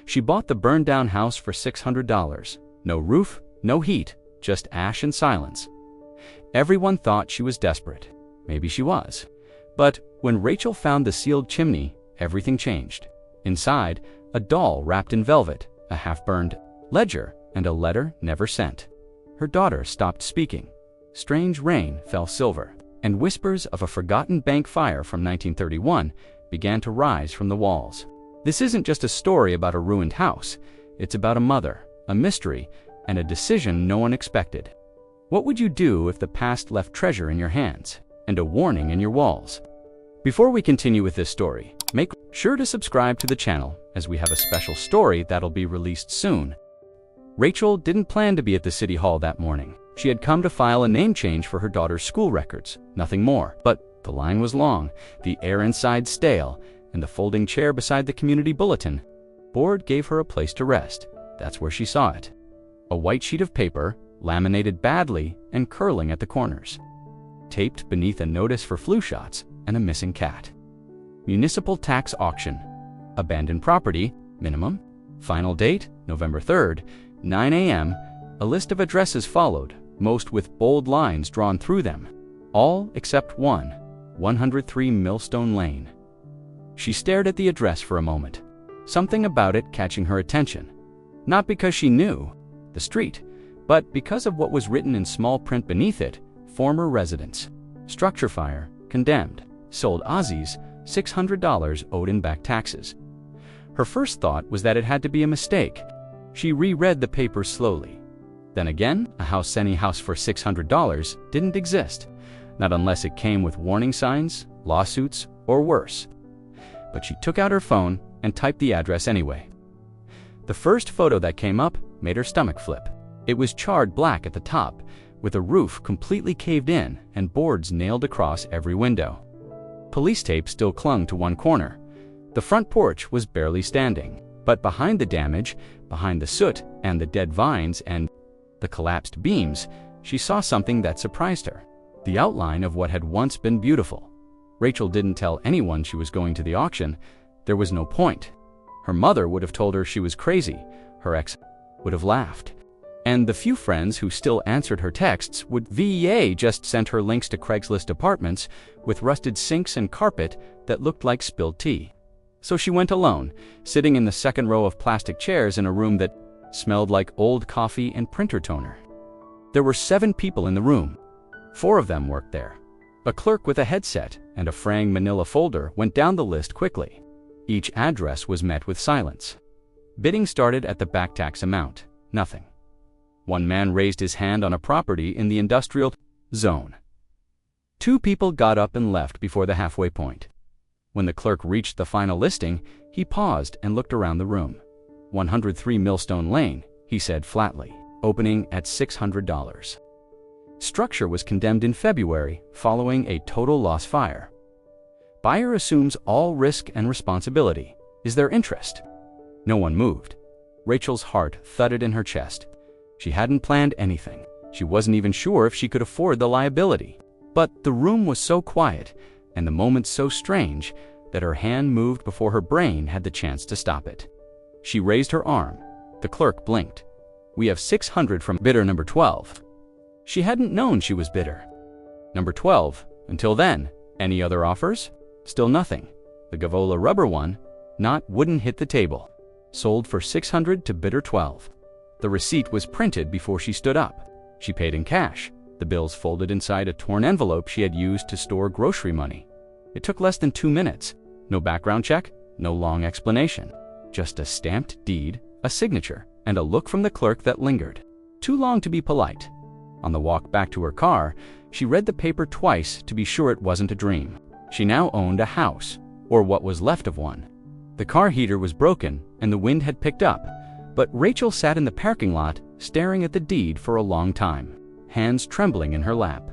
She bought the burned-down house for $600. No roof, no heat, just ash and silence. Everyone thought she was desperate. Maybe she was. But when Rachel found the sealed chimney, everything changed. Inside, a doll wrapped in velvet, a half-burned ledger, and a letter never sent. Her daughter stopped speaking. Strange rain fell silver, and whispers of a forgotten bank fire from 1931 began to rise from the walls. This isn't just a story about a ruined house. It's about a mother, a mystery, and a decision no one expected. What would you do if the past left treasure in your hands and a warning in your walls? Before we continue with this story, make sure to subscribe to the channel, as we have a special story that'll be released soon. Rachel didn't plan to be at the city hall that morning. She had come to file a name change for her daughter's school records, nothing more. But the line was long, the air inside stale, and the folding chair beside the community bulletin board gave her a place to rest. That's where she saw it. A white sheet of paper, laminated badly and curling at the corners. Taped beneath a notice for flu shots and a missing cat. Municipal tax auction. Abandoned property, minimum. Final date, November 3rd, 9 a.m. A list of addresses followed, most with bold lines drawn through them. All except one, 103 Millstone Lane. She stared at the address for a moment, something about it catching her attention. Not because she knew the street, but because of what was written in small print beneath it: former residence. Structure fire, condemned. Sold Aussies, $600 owed in back taxes. Her first thought was that it had to be a mistake. She reread the paper slowly. Then again, a house any house for $600 didn't exist, not unless it came with warning signs, lawsuits, or worse. But she took out her phone and typed the address anyway. The first photo that came up made her stomach flip. It was charred black at the top, with a roof completely caved in and boards nailed across every window. Police tape still clung to one corner. The front porch was barely standing, but behind the damage, behind the soot and the dead vines and the collapsed beams, she saw something that surprised her. The outline of what had once been beautiful. Rachel didn't tell anyone she was going to the auction. There was no point. Her mother would have told her she was crazy. Her ex would have laughed. And the few friends who still answered her texts would just sent her links to Craigslist apartments with rusted sinks and carpet that looked like spilled tea. So she went alone, sitting in the second row of plastic chairs in a room that smelled like old coffee and printer toner. There were 7 people in the room. 4 of them worked there. A clerk with a headset and a fraying manila folder went down the list quickly. Each address was met with silence. Bidding started at the back tax amount. Nothing. One man raised his hand on a property in the industrial zone. 2 people got up and left before the halfway point. When the clerk reached the final listing, he paused and looked around the room. 103 Millstone Lane, he said flatly, opening at $600. Structure was condemned in February following a total loss fire. Buyer assumes all risk and responsibility. Is there interest? No one moved. Rachel's heart thudded in her chest. She hadn't planned anything. She wasn't even sure if she could afford the liability. But the room was so quiet and the moment so strange that her hand moved before her brain had the chance to stop it. She raised her arm. The clerk blinked. We have $600 from bidder number 12. She hadn't known she was bidder. Number 12. Until then, any other offers? Still nothing. The Gavola rubber one, not wouldn't hit the table. Sold for $600 to bidder 12. The receipt was printed before she stood up. She paid in cash. The bills folded inside a torn envelope she had used to store grocery money. It took less than 2 minutes. No background check, no long explanation. Just a stamped deed, a signature, and a look from the clerk that lingered. Too long to be polite. On the walk back to her car, she read the paper twice to be sure it wasn't a dream. She now owned a house, or what was left of one. The car heater was broken and the wind had picked up, but Rachel sat in the parking lot staring at the deed for a long time, hands trembling in her lap.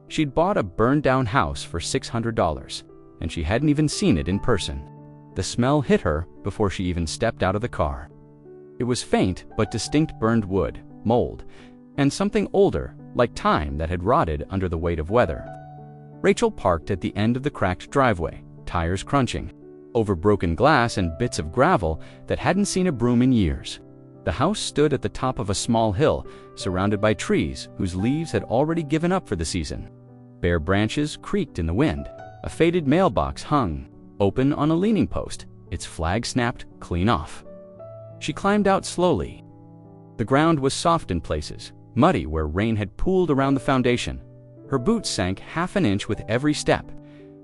She'd bought a burned-down house for $600, and she hadn't even seen it in person. The smell hit her before she even stepped out of the car. It was faint but distinct burned wood, mold, and something older, like time that had rotted under the weight of weather. Rachel parked at the end of the cracked driveway, tires crunching. over broken glass and bits of gravel that hadn't seen a broom in years. The house stood at the top of a small hill, surrounded by trees whose leaves had already given up for the season. Bare branches creaked in the wind. A faded mailbox hung, open on a leaning post, its flag snapped clean off. She climbed out slowly. The ground was soft in places, muddy where rain had pooled around the foundation. Her boots sank half an inch with every step.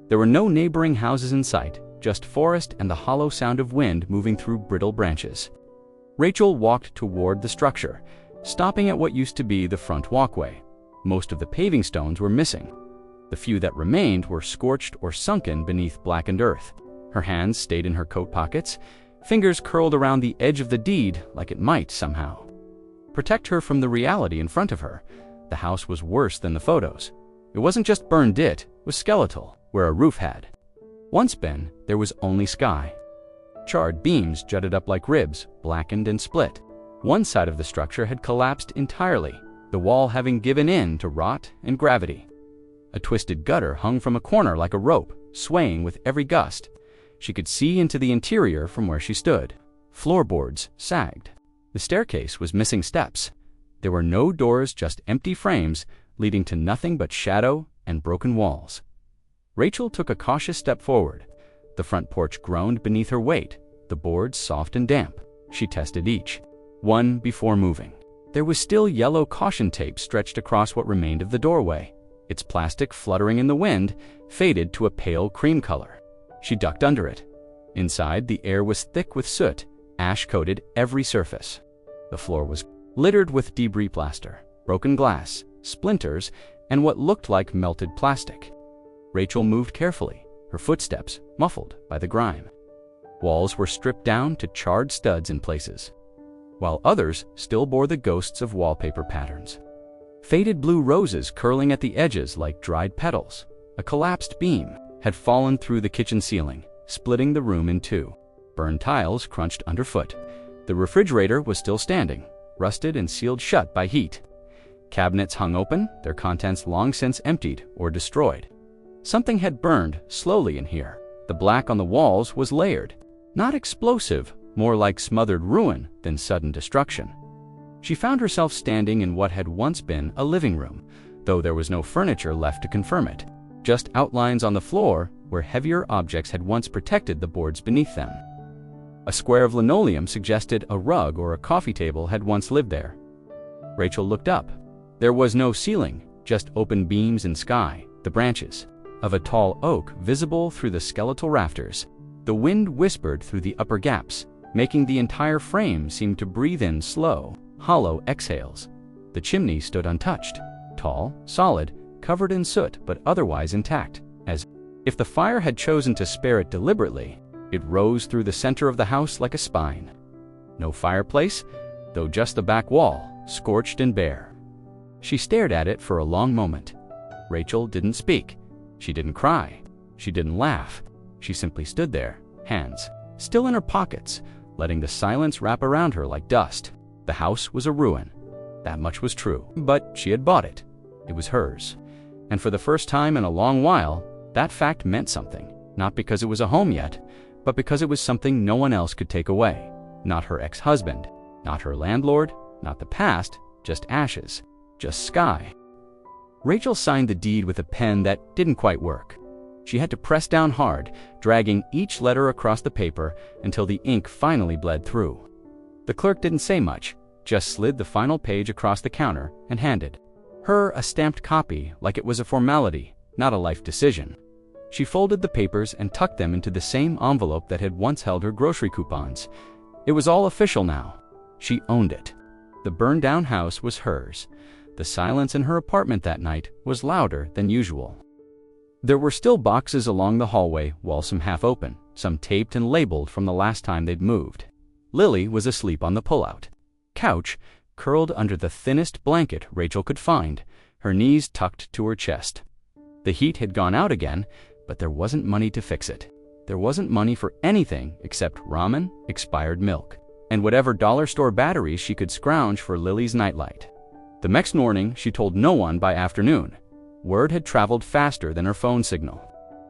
There were no neighboring houses in sight, just forest and the hollow sound of wind moving through brittle branches. Rachel walked toward the structure, stopping at what used to be the front walkway. Most of the paving stones were missing. The few that remained were scorched or sunken beneath blackened earth. Her hands stayed in her coat pockets, fingers curled around the edge of the deed like it might, somehow, protect her from the reality in front of her. The house was worse than the photos. It wasn't just burned, it was skeletal, where a roof had once been. There was only sky. Charred beams jutted up like ribs, blackened and split. One side of the structure had collapsed entirely, the wall having given in to rot and gravity. A twisted gutter hung from a corner like a rope, swaying with every gust. She could see into the interior from where she stood. Floorboards sagged. The staircase was missing steps. There were no doors, just empty frames leading to nothing but shadow and broken walls. Rachel took a cautious step forward. The front porch groaned beneath her weight, the boards soft and damp. She tested each one before moving. There was still yellow caution tape stretched across what remained of the doorway. Its plastic, fluttering in the wind, faded to a pale cream color. She ducked under it. Inside, the air was thick with soot. Ash coated every surface. The floor was littered with debris plaster, broken glass, splinters, and what looked like melted plastic. Rachel moved carefully, her footsteps muffled by the grime. Walls were stripped down to charred studs in places, while others still bore the ghosts of wallpaper patterns. Faded blue roses curling at the edges like dried petals. A collapsed beam had fallen through the kitchen ceiling, splitting the room in two. Burned tiles crunched underfoot. The refrigerator was still standing, rusted and sealed shut by heat. Cabinets hung open, their contents long since emptied or destroyed. Something had burned slowly in here. The black on the walls was layered, not explosive, more like smothered ruin than sudden destruction. She found herself standing in what had once been a living room, though there was no furniture left to confirm it, just outlines on the floor where heavier objects had once protected the boards beneath them. A square of linoleum suggested a rug or a coffee table had once lived there. Rachel looked up. There was no ceiling, just open beams and sky, the branches of a tall oak visible through the skeletal rafters. The wind whispered through the upper gaps, making the entire frame seem to breathe in slow, hollow exhales. The chimney stood untouched, tall, solid, covered in soot but otherwise intact, as if the fire had chosen to spare it deliberately. It rose through the center of the house like a spine. No fireplace, though just the back wall, scorched and bare. She stared at it for a long moment. Rachel didn't speak. She didn't cry. She didn't laugh. She simply stood there, hands still in her pockets, letting the silence wrap around her like dust. The house was a ruin. That much was true. But she had bought it. It was hers. And for the first time in a long while, that fact meant something. Not because it was a home yet, but because it was something no one else could take away. Not her ex-husband, not her landlord, not the past, just ashes, just sky. Rachel signed the deed with a pen that didn't quite work. She had to press down hard, dragging each letter across the paper until the ink finally bled through. The clerk didn't say much, just slid the final page across the counter and handed her a stamped copy like it was a formality, not a life decision. She folded the papers and tucked them into the same envelope that had once held her grocery coupons. It was all official now. She owned it. The burned-down house was hers. The silence in her apartment that night was louder than usual. There were still boxes along the hallway, while some half open, some taped and labeled from the last time they'd moved. Lily was asleep on the pullout couch, curled under the thinnest blanket Rachel could find, her knees tucked to her chest. The heat had gone out again, but there wasn't money to fix it. There wasn't money for anything except ramen, expired milk, and whatever dollar store batteries she could scrounge for Lily's nightlight. The next morning, she told no one by afternoon. Word had traveled faster than her phone signal.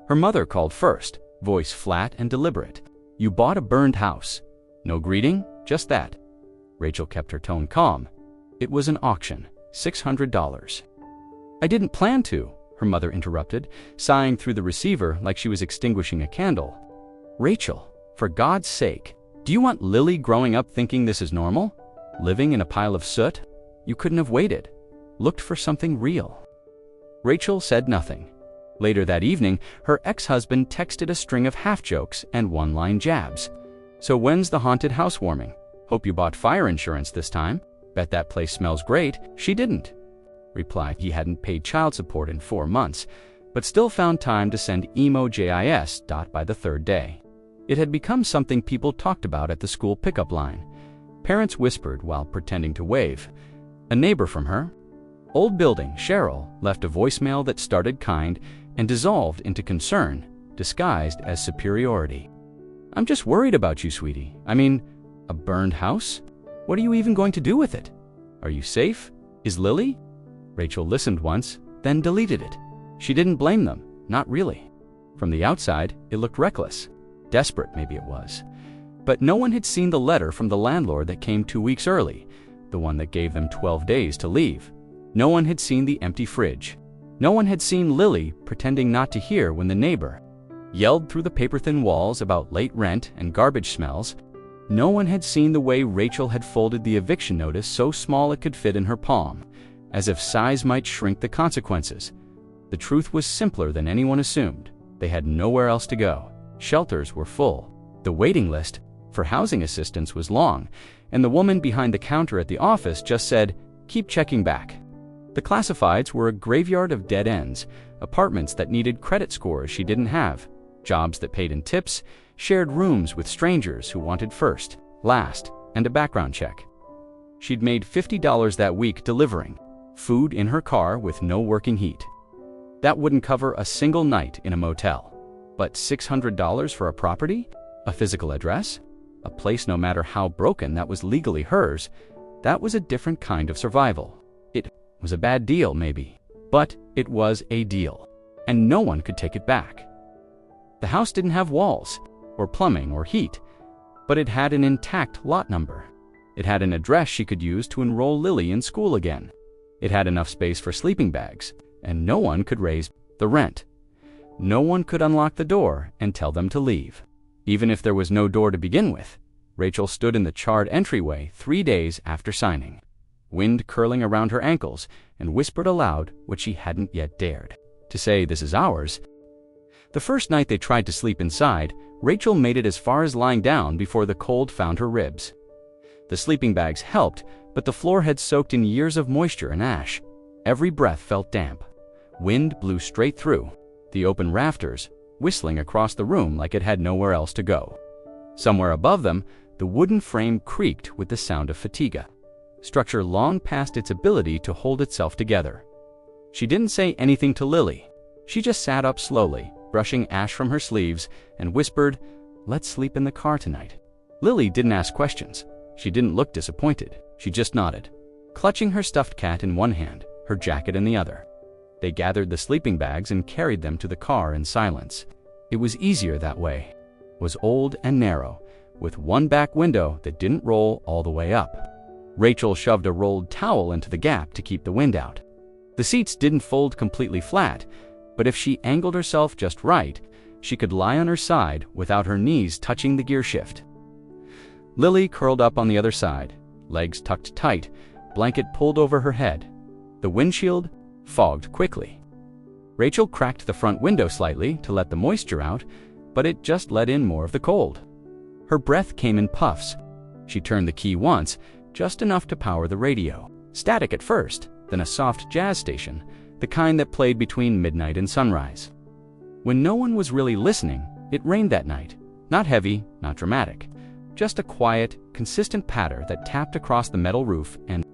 Her mother called first, voice flat and deliberate. "You bought a burned house. No greeting, just that." Rachel kept her tone calm. "It was an auction, $600. "I didn't plan to," her mother interrupted, sighing through the receiver like she was extinguishing a candle. "Rachel, for God's sake, do you want Lily growing up thinking this is normal? Living in a pile of soot? You couldn't have waited. Looked for something real." Rachel said nothing. Later that evening, her ex-husband texted a string of half-jokes and one-line jabs. "So when's the haunted housewarming? Hope you bought fire insurance this time. Bet that place smells great." She didn't. Replied he hadn't paid child support in 4 months, but still found time to send emo JIS. By the third day. It had become something people talked about at the school pickup line. Parents whispered while pretending to wave. A neighbor from her old building, Cheryl, left a voicemail that started kind and dissolved into concern, disguised as superiority. "I'm just worried about you, sweetie. I mean, a burned house? What are you even going to do with it? Are you safe? Is Lily?" Rachel listened once, then deleted it. She didn't blame them, not really. From the outside, it looked reckless. Desperate, maybe it was. But no one had seen the letter from the landlord that came 2 weeks early, the one that gave them 12 days to leave. No one had seen the empty fridge. No one had seen Lily pretending not to hear when the neighbor yelled through the paper-thin walls about late rent and garbage smells. No one had seen the way Rachel had folded the eviction notice so small it could fit in her palm, as if size might shrink the consequences. The truth was simpler than anyone assumed. They had nowhere else to go. Shelters were full. The waiting list for housing assistance was long, and the woman behind the counter at the office just said, "Keep checking back." The classifieds were a graveyard of dead ends, apartments that needed credit scores she didn't have, jobs that paid in tips, shared rooms with strangers who wanted first, last, and a background check. She'd made $50 that week delivering food in her car with no working heat. That wouldn't cover a single night in a motel. But $600 for a property? A physical address? A place no matter how broken that was legally hers? That was a different kind of survival. It was a bad deal, maybe, but it was a deal, and no one could take it back. The house didn't have walls, or plumbing, or heat, but it had an intact lot number. It had an address she could use to enroll Lily in school again. It had enough space for sleeping bags, and no one could raise the rent. No one could unlock the door and tell them to leave. Even if there was no door to begin with, Rachel stood in the charred entryway 3 days after signing, wind curling around her ankles, and whispered aloud what she hadn't yet dared to say, "This is ours." The first night they tried to sleep inside, Rachel made it as far as lying down before the cold found her ribs. The sleeping bags helped, but the floor had soaked in years of moisture and ash. Every breath felt damp. Wind blew straight through the open rafters, whistling across the room like it had nowhere else to go. Somewhere above them, the wooden frame creaked with the sound of fatigue, structure long past its ability to hold itself together. She didn't say anything to Lily. She just sat up slowly, brushing ash from her sleeves, and whispered, "Let's sleep in the car tonight." Lily didn't ask questions. She didn't look disappointed. She just nodded, clutching her stuffed cat in one hand, her jacket in the other. They gathered the sleeping bags and carried them to the car in silence. It was easier that way. It was old and narrow, with one back window that didn't roll all the way up. Rachel shoved a rolled towel into the gap to keep the wind out. The seats didn't fold completely flat, but if she angled herself just right, she could lie on her side without her knees touching the gear shift. Lily curled up on the other side, legs tucked tight, blanket pulled over her head. The windshield fogged quickly. Rachel cracked the front window slightly to let the moisture out, but it just let in more of the cold. Her breath came in puffs. She turned the key once, just enough to power the radio. Static at first, then a soft jazz station, the kind that played between midnight and sunrise. When no one was really listening, it rained that night. Not heavy, not dramatic. Just a quiet, consistent patter that tapped across the metal roof and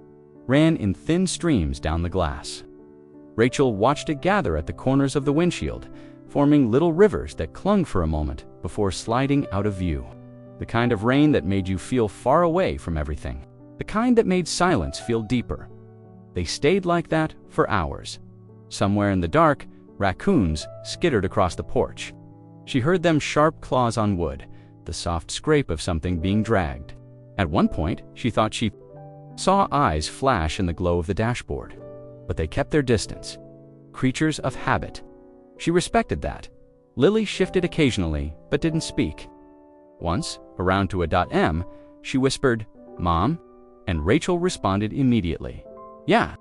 ran in thin streams down the glass. Rachel watched it gather at the corners of the windshield, forming little rivers that clung for a moment before sliding out of view. The kind of rain that made you feel far away from everything. The kind that made silence feel deeper. They stayed like that for hours. Somewhere in the dark, raccoons skittered across the porch. She heard them sharp claws on wood, the soft scrape of something being dragged. At one point, she thought she saw eyes flash in the glow of the dashboard, but they kept their distance. Creatures of habit. She respected that. Lily shifted occasionally, but didn't speak. Once, around to a .m, she whispered, "Mom?" and Rachel responded immediately, "Yeah,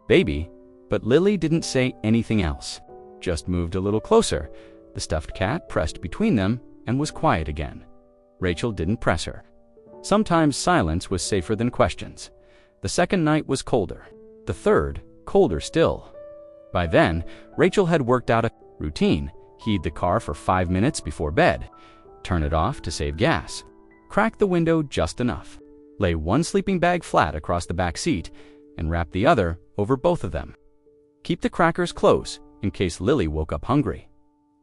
baby," but Lily didn't say anything else, just moved a little closer. The stuffed cat pressed between them and was quiet again. Rachel didn't press her. Sometimes silence was safer than questions. The second night was colder. The third, colder still. By then, Rachel had worked out a routine: heat the car for 5 minutes before bed, turn it off to save gas, crack the window just enough, lay one sleeping bag flat across the back seat, and wrap the other over both of them. Keep the crackers close in case Lily woke up hungry.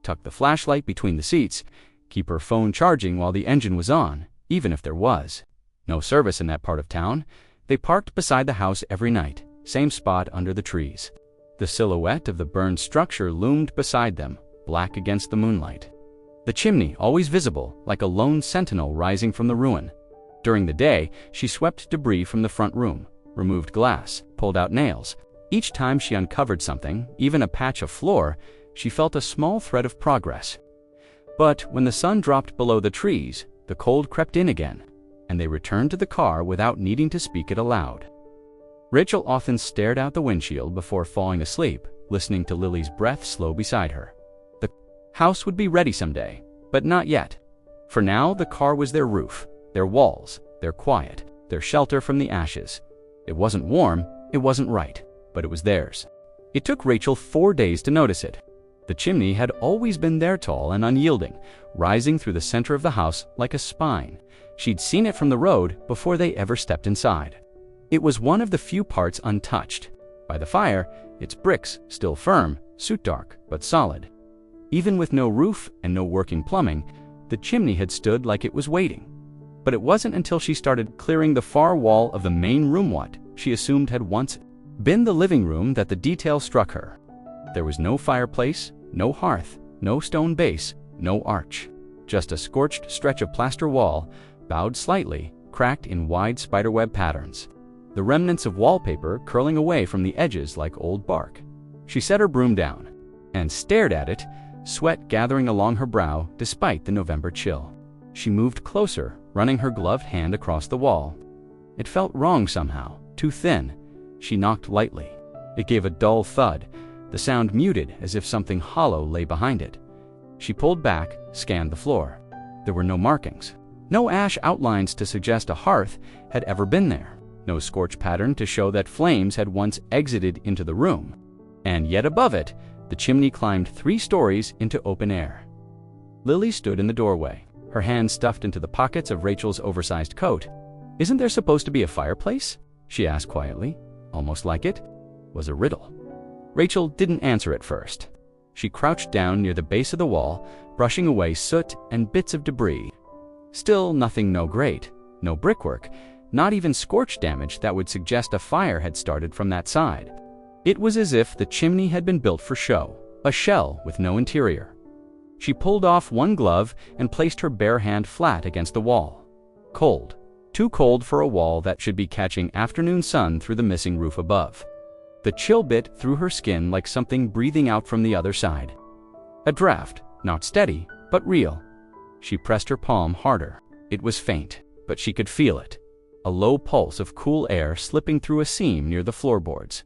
Tuck the flashlight between the seats. Keep her phone charging while the engine was on, even if there was no service in that part of town. They parked beside the house every night, same spot under the trees. The silhouette of the burned structure loomed beside them, black against the moonlight. The chimney always visible, like a lone sentinel rising from the ruin. During the day, she swept debris from the front room, removed glass, pulled out nails. Each time she uncovered something, even a patch of floor, she felt a small thread of progress. But when the sun dropped below the trees, the cold crept in again, and they returned to the car without needing to speak it aloud. Rachel often stared out the windshield before falling asleep, listening to Lily's breath slow beside her. The house would be ready someday, but not yet. For now, the car was their roof, their walls, their quiet, their shelter from the ashes. It wasn't warm, it wasn't right, but it was theirs. It took Rachel 4 days to notice it. The chimney had always been there, tall and unyielding, rising through the center of the house like a spine. She'd seen it from the road before they ever stepped inside. It was one of the few parts untouched. By the fire, its bricks still firm, soot dark, but solid. Even with no roof and no working plumbing, the chimney had stood like it was waiting. But it wasn't until she started clearing the far wall of the main room, what she assumed had once been the living room, that the detail struck her. There was no fireplace, no hearth, no stone base, no arch. Just a scorched stretch of plaster wall, bowed slightly, cracked in wide spiderweb patterns. The remnants of wallpaper curling away from the edges like old bark. She set her broom down and stared at it, sweat gathering along her brow despite the November chill. She moved closer, running her gloved hand across the wall. It felt wrong somehow, too thin. She knocked lightly. It gave a dull thud, the sound muted as if something hollow lay behind it. She pulled back, scanned the floor. There were no markings. No ash outlines to suggest a hearth had ever been there. No scorch pattern to show that flames had once exited into the room. And yet above it, the chimney climbed 3 stories into open air. Lily stood in the doorway, her hands stuffed into the pockets of Rachel's oversized coat. "Isn't there supposed to be a fireplace?" she asked quietly, almost like it was a riddle. Rachel didn't answer at first. She crouched down near the base of the wall, brushing away soot and bits of debris. Still nothing, no grate, no brickwork, not even scorch damage that would suggest a fire had started from that side. It was as if the chimney had been built for show, a shell with no interior. She pulled off one glove and placed her bare hand flat against the wall. Cold, too cold for a wall that should be catching afternoon sun through the missing roof above. The chill bit through her skin like something breathing out from the other side. A draft, not steady, but real. She pressed her palm harder. It was faint, but she could feel it. A low pulse of cool air slipping through a seam near the floorboards.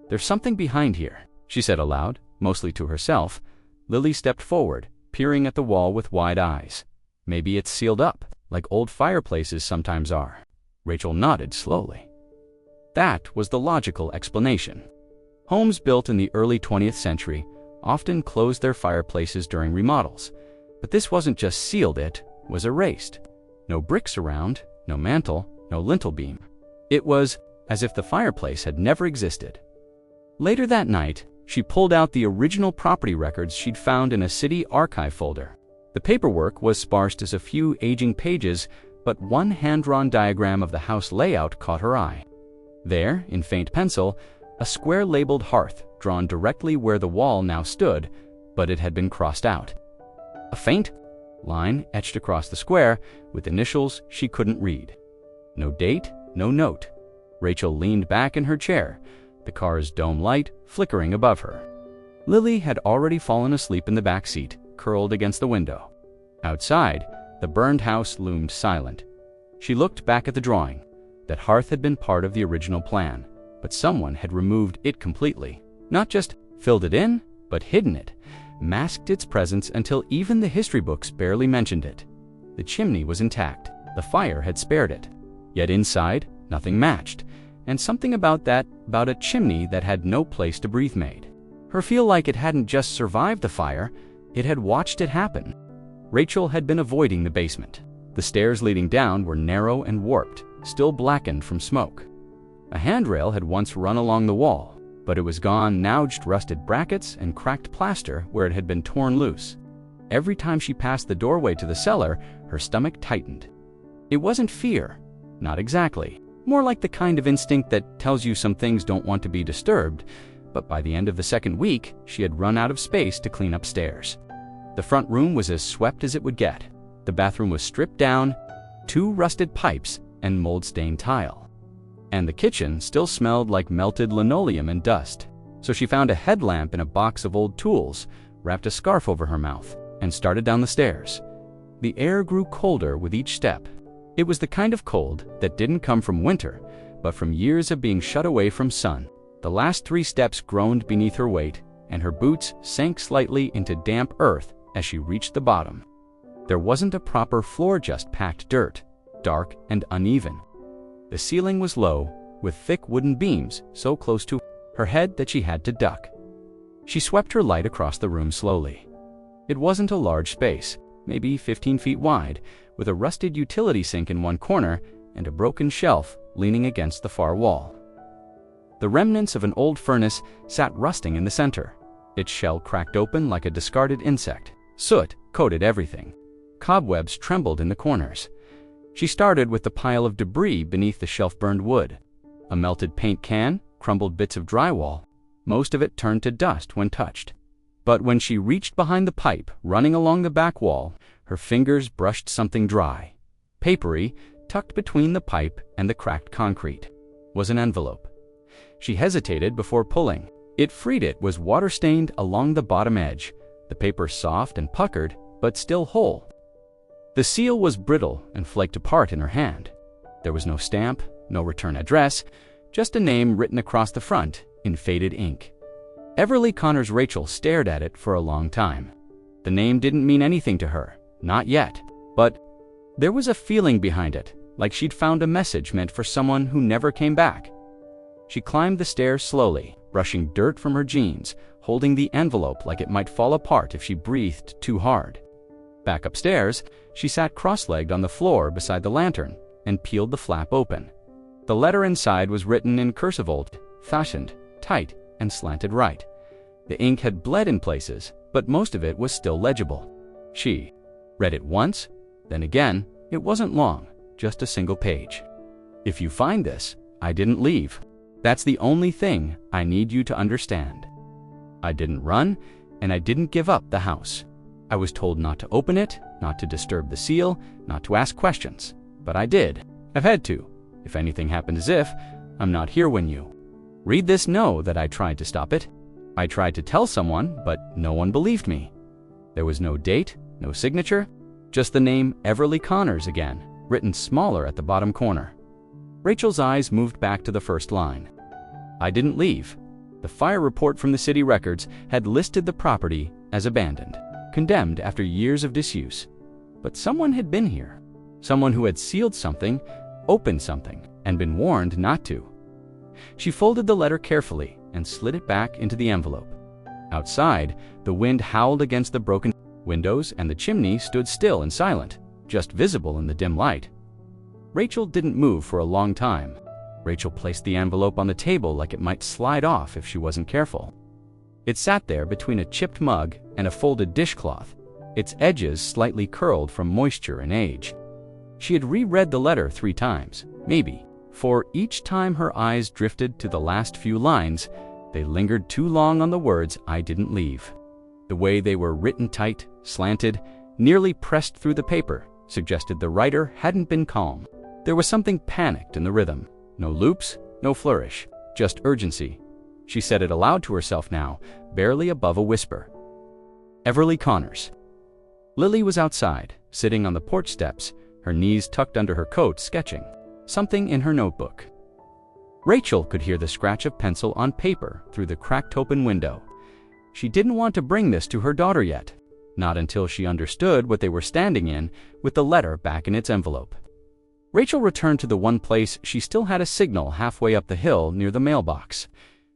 "There's something behind here," she said aloud, mostly to herself. Lily stepped forward, peering at the wall with wide eyes. "Maybe it's sealed up, like old fireplaces sometimes are." Rachel nodded slowly. That was the logical explanation. Homes built in the early 20th century often closed their fireplaces during remodels, but this wasn't just sealed, it was erased. No bricks around, no mantel, no lintel beam. It was as if the fireplace had never existed. Later that night, she pulled out the original property records she'd found in a city archive folder. The paperwork was sparse as a few aging pages, but one hand-drawn diagram of the house layout caught her eye. There, in faint pencil, a square labeled hearth drawn directly where the wall now stood, but it had been crossed out. A faint line etched across the square with initials she couldn't read. No date, no note. Rachel leaned back in her chair, the car's dome light flickering above her. Lily had already fallen asleep in the back seat, curled against the window. Outside, the burned house loomed silent. She looked back at the drawing. That hearth had been part of the original plan, but someone had removed it completely. Not just filled it in, but hidden it, masked its presence until even the history books barely mentioned it. The chimney was intact. The fire had spared it. Yet inside, nothing matched, and something about a chimney that had no place to breathe made her feel like it hadn't just survived the fire, it had watched it happen. Rachel had been avoiding the basement. The stairs leading down were narrow and warped, still blackened from smoke. A handrail had once run along the wall, but it was gone, now just rusted brackets and cracked plaster where it had been torn loose. Every time she passed the doorway to the cellar, her stomach tightened. It wasn't fear, not exactly. More like the kind of instinct that tells you some things don't want to be disturbed, but by the end of the second week, she had run out of space to clean upstairs. The front room was as swept as it would get. The bathroom was stripped down, 2 rusted pipes and mold-stained tile. And the kitchen still smelled like melted linoleum and dust. So she found a headlamp in a box of old tools, wrapped a scarf over her mouth, and started down the stairs. The air grew colder with each step. It was the kind of cold that didn't come from winter, but from years of being shut away from sun. The last 3 steps groaned beneath her weight, and her boots sank slightly into damp earth as she reached the bottom. There wasn't a proper floor, just packed dirt, dark and uneven. The ceiling was low, with thick wooden beams so close to her head that she had to duck. She swept her light across the room slowly. It wasn't a large space, maybe 15 feet wide, with a rusted utility sink in one corner and a broken shelf leaning against the far wall. The remnants of an old furnace sat rusting in the center, its shell cracked open like a discarded insect. Soot coated everything. Cobwebs trembled in the corners. She started with the pile of debris beneath the shelf-burned wood. A melted paint can, crumbled bits of drywall. Most of it turned to dust when touched. But when she reached behind the pipe running along the back wall, her fingers brushed something dry. Papery, tucked between the pipe and the cracked concrete, was an envelope. She hesitated before pulling. It freed. It was water-stained along the bottom edge, the paper soft and puckered, but still whole. The seal was brittle and flaked apart in her hand. There was no stamp, no return address, just a name written across the front in faded ink. Everly Connors. Rachel stared at it for a long time. The name didn't mean anything to her, not yet, but there was a feeling behind it, like she'd found a message meant for someone who never came back. She climbed the stairs slowly, brushing dirt from her jeans, holding the envelope like it might fall apart if she breathed too hard. Back upstairs, she sat cross-legged on the floor beside the lantern and peeled the flap open. The letter inside was written in cursive, old-fashioned, tight, and slanted right. The ink had bled in places, but most of it was still legible. She read it once, then again. It wasn't long, just a single page. If you find this, I didn't leave. That's the only thing I need you to understand. I didn't run, and I didn't give up the house. I was told not to open it, not to disturb the seal, not to ask questions. But I did. I've had to. If anything happened, as if I'm not here when you read this, know that I tried to stop it. I tried to tell someone, but no one believed me. There was no date, no signature, just the name Everly Connors again, written smaller at the bottom corner. Rachel's eyes moved back to the first line. I didn't leave. The fire report from the city records had listed the property as abandoned, condemned after years of disuse. But someone had been here. Someone who had sealed something, opened something, and been warned not to. She folded the letter carefully and slid it back into the envelope. Outside, the wind howled against the broken windows and the chimney stood still and silent, just visible in the dim light. Rachel didn't move for a long time. Rachel placed the envelope on the table like it might slide off if she wasn't careful. It sat there between a chipped mug and a folded dishcloth, its edges slightly curled from moisture and age. She had reread the letter 3 times, maybe, for each time her eyes drifted to the last few lines, they lingered too long on the words "I didn't leave." The way they were written, tight, slanted, nearly pressed through the paper, suggested the writer hadn't been calm. There was something panicked in the rhythm. No loops, no flourish, just urgency. She said it aloud to herself now, barely above a whisper. Everly Connors. Lily was outside, sitting on the porch steps, her knees tucked under her coat, sketching something in her notebook. Rachel could hear the scratch of pencil on paper through the cracked-open window. She didn't want to bring this to her daughter yet, not until she understood what they were standing in with the letter back in its envelope. Rachel returned to the one place she still had a signal halfway up the hill near the mailbox,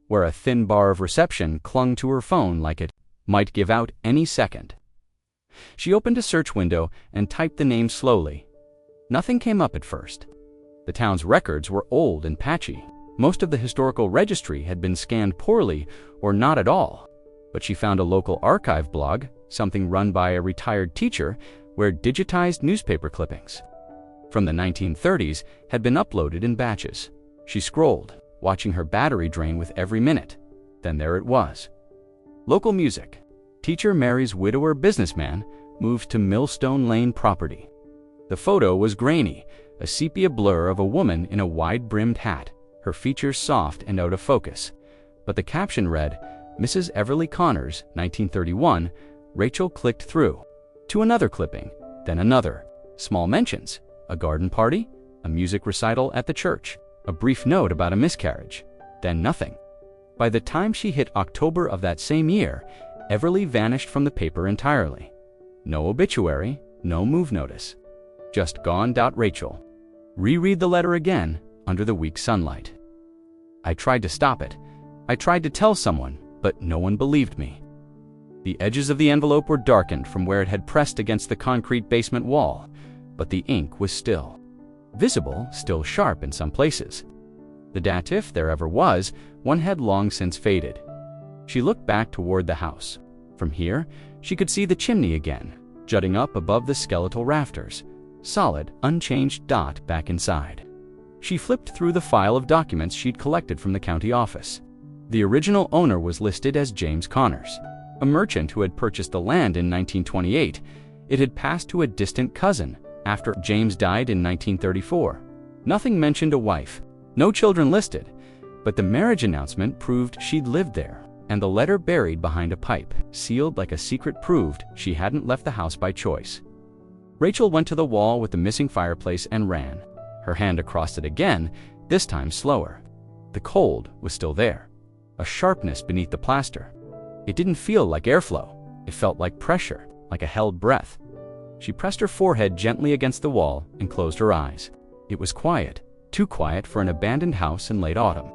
where a thin bar of reception clung to her phone like it might give out any second. She opened a search window and typed the name slowly. Nothing came up at first. The town's records were old and patchy. Most of the historical registry had been scanned poorly or not at all, but she found a local archive blog, something run by a retired teacher, where digitized newspaper clippings from the 1930s had been uploaded in batches. She scrolled, watching her battery drain with every minute. Then there it was. Local music. Teacher Mary's widower businessman moved to Millstone Lane property. The photo was grainy, a sepia blur of a woman in a wide-brimmed hat, her features soft and out of focus. But the caption read, Mrs. Everly Connors, 1931. Rachel clicked through to another clipping, then another. Small mentions, a garden party, a music recital at the church, a brief note about a miscarriage, then nothing. By the time she hit October of that same year, Everly vanished from the paper entirely. No obituary, no move notice. Just gone. Rachel. Reread the letter again under the weak sunlight. I tried to stop it. I tried to tell someone, but no one believed me. The edges of the envelope were darkened from where it had pressed against the concrete basement wall, but the ink was still visible, still sharp in some places. The dat, if there ever was, one had long since faded. She looked back toward the house. From here, she could see the chimney again, jutting up above the skeletal rafters, solid, unchanged dot back inside. She flipped through the file of documents she'd collected from the county office. The original owner was listed as James Connors, a merchant who had purchased the land in 1928. It had passed to a distant cousin after James died in 1934. Nothing mentioned a wife, no children listed, but the marriage announcement proved she'd lived there, and the letter buried behind a pipe, sealed like a secret, proved she hadn't left the house by choice. Rachel went to the wall with the missing fireplace and ran, her hand across it again, this time slower. The cold was still there, a sharpness beneath the plaster. It didn't feel like airflow. It felt like pressure, like a held breath. She pressed her forehead gently against the wall and closed her eyes. It was quiet, too quiet for an abandoned house in late autumn.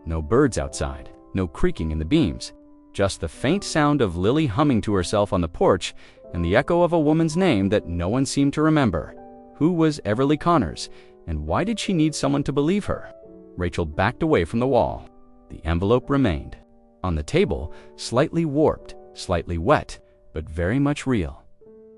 No birds outside, no creaking in the beams, just the faint sound of Lily humming to herself on the porch and the echo of a woman's name that no one seemed to remember. Who was Everly Connors, and why did she need someone to believe her? Rachel backed away from the wall. The envelope remained on the table, slightly warped, slightly wet, but very much real.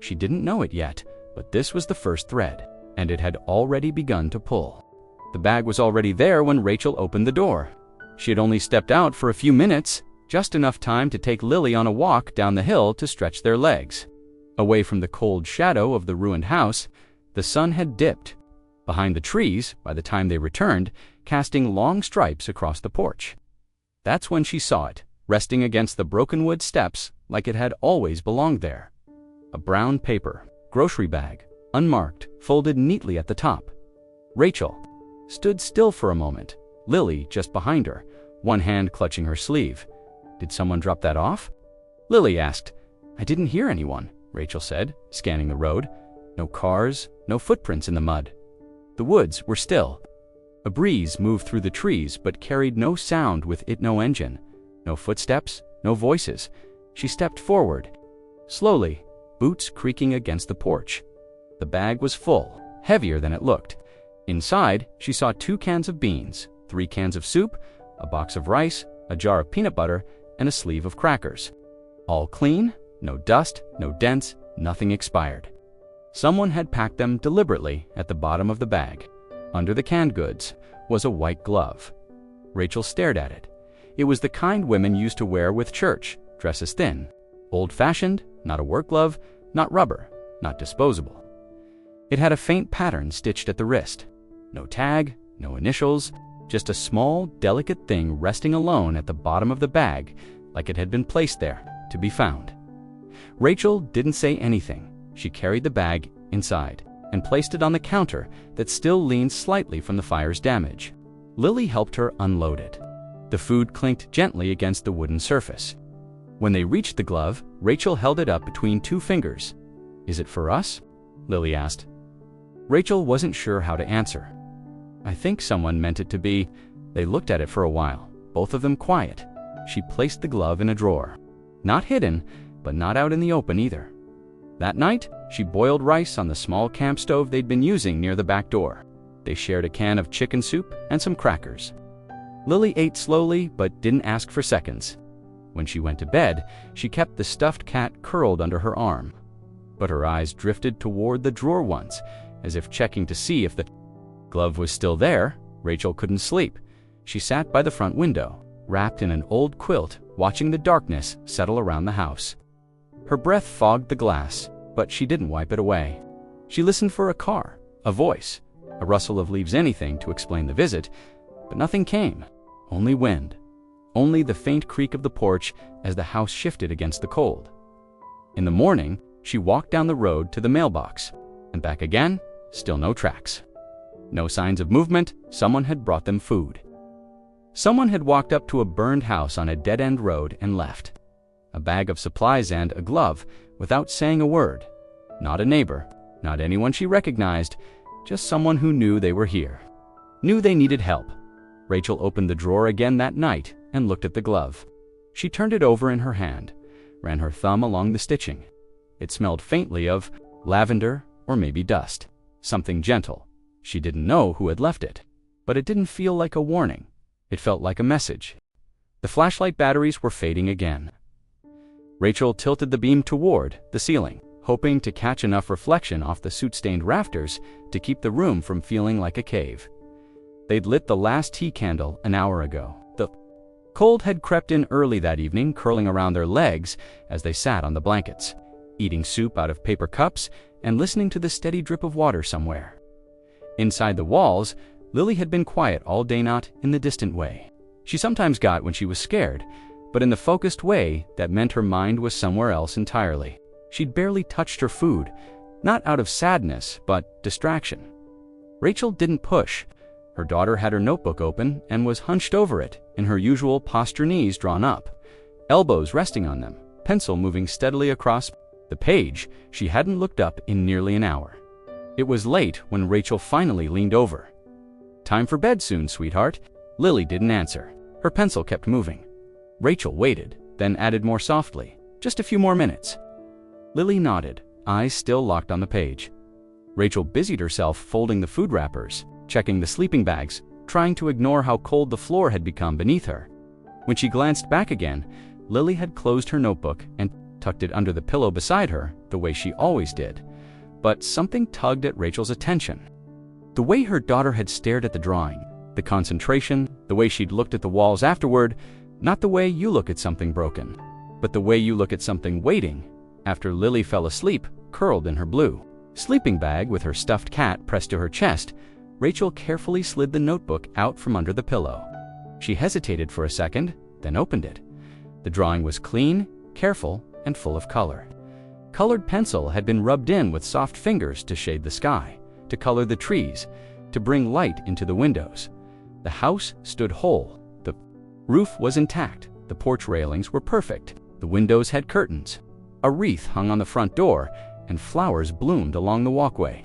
She didn't know it yet, but this was the first thread, and it had already begun to pull. The bag was already there when Rachel opened the door. She had only stepped out for a few minutes, just enough time to take Lily on a walk down the hill to stretch their legs. Away from the cold shadow of the ruined house, the sun had dipped behind the trees by the time they returned, casting long stripes across the porch. That's when she saw it, resting against the broken wood steps like it had always belonged there. A brown paper grocery bag, unmarked, folded neatly at the top. Rachel stood still for a moment, Lily just behind her, one hand clutching her sleeve. Did someone drop that off? Lily asked. I didn't hear anyone, Rachel said, scanning the road. No cars, no footprints in the mud. The woods were still. A breeze moved through the trees but carried no sound with it, no engine. No footsteps, no voices. She stepped forward, slowly, boots creaking against the porch. The bag was full, heavier than it looked. Inside, she saw 2 cans of beans, 3 cans of soup, a box of rice, a jar of peanut butter, and a sleeve of crackers. All clean, no dust, no dents, nothing expired. Someone had packed them deliberately at the bottom of the bag. Under the canned goods was a white glove. Rachel stared at it. It was the kind women used to wear with church, dresses thin. Old-fashioned, not a work glove, not rubber, not disposable. It had a faint pattern stitched at the wrist. No tag, no initials, just a small, delicate thing resting alone at the bottom of the bag, like it had been placed there, to be found. Rachel didn't say anything. She carried the bag inside and placed it on the counter that still leaned slightly from the fire's damage. Lily helped her unload it. The food clinked gently against the wooden surface. When they reached the glove, Rachel held it up between two fingers. "Is it for us?" Lily asked. Rachel wasn't sure how to answer. "I think someone meant it to be." They looked at it for a while, both of them quiet. She placed the glove in a drawer. Not hidden, but not out in the open either. That night, she boiled rice on the small camp stove they'd been using near the back door. They shared a can of chicken soup and some crackers. Lily ate slowly, but didn't ask for seconds. When she went to bed, she kept the stuffed cat curled under her arm. But her eyes drifted toward the drawer once, as if checking to see if the glove was still there. Rachel couldn't sleep. She sat by the front window, wrapped in an old quilt, watching the darkness settle around the house. Her breath fogged the glass, but she didn't wipe it away. She listened for a car, a voice, a rustle of leaves, anything to explain the visit, but nothing came. Only wind. Only the faint creak of the porch as the house shifted against the cold. In the morning, she walked down the road to the mailbox, and back again, still no tracks. No signs of movement. Someone had brought them food. Someone had walked up to a burned house on a dead-end road and left. A bag of supplies and a glove, without saying a word. Not a neighbor, not anyone she recognized, just someone who knew they were here. Knew they needed help. Rachel opened the drawer again that night and looked at the glove. She turned it over in her hand, ran her thumb along the stitching. It smelled faintly of lavender or maybe dust. Something gentle. She didn't know who had left it, but it didn't feel like a warning. It felt like a message. The flashlight batteries were fading again. Rachel tilted the beam toward the ceiling, hoping to catch enough reflection off the soot-stained rafters to keep the room from feeling like a cave. They'd lit the last tea candle an hour ago. The cold had crept in early that evening, curling around their legs as they sat on the blankets, eating soup out of paper cups and listening to the steady drip of water somewhere. Inside the walls, Lily had been quiet all day, not in the distant way she sometimes got when she was scared, but in the focused way that meant her mind was somewhere else entirely. She'd barely touched her food, not out of sadness, but distraction. Rachel didn't push. Her daughter had her notebook open and was hunched over it, in her usual posture, knees drawn up, elbows resting on them, pencil moving steadily across the page. She hadn't looked up in nearly an hour. It was late when Rachel finally leaned over. "Time for bed soon, sweetheart." Lily didn't answer. Her pencil kept moving. Rachel waited, then added more softly, "Just a few more minutes." Lily nodded, eyes still locked on the page. Rachel busied herself folding the food wrappers, checking the sleeping bags, trying to ignore how cold the floor had become beneath her. When she glanced back again, Lily had closed her notebook and tucked it under the pillow beside her, the way she always did. But something tugged at Rachel's attention. The way her daughter had stared at the drawing, the concentration, the way she'd looked at the walls afterward, not the way you look at something broken, but the way you look at something waiting. After Lily fell asleep, curled in her blue sleeping bag with her stuffed cat pressed to her chest, Rachel carefully slid the notebook out from under the pillow. She hesitated for a second, then opened it. The drawing was clean, careful, and full of color. Colored pencil had been rubbed in with soft fingers to shade the sky, to color the trees, to bring light into the windows. The house stood whole. The roof was intact. The porch railings were perfect. The windows had curtains. A wreath hung on the front door, and flowers bloomed along the walkway.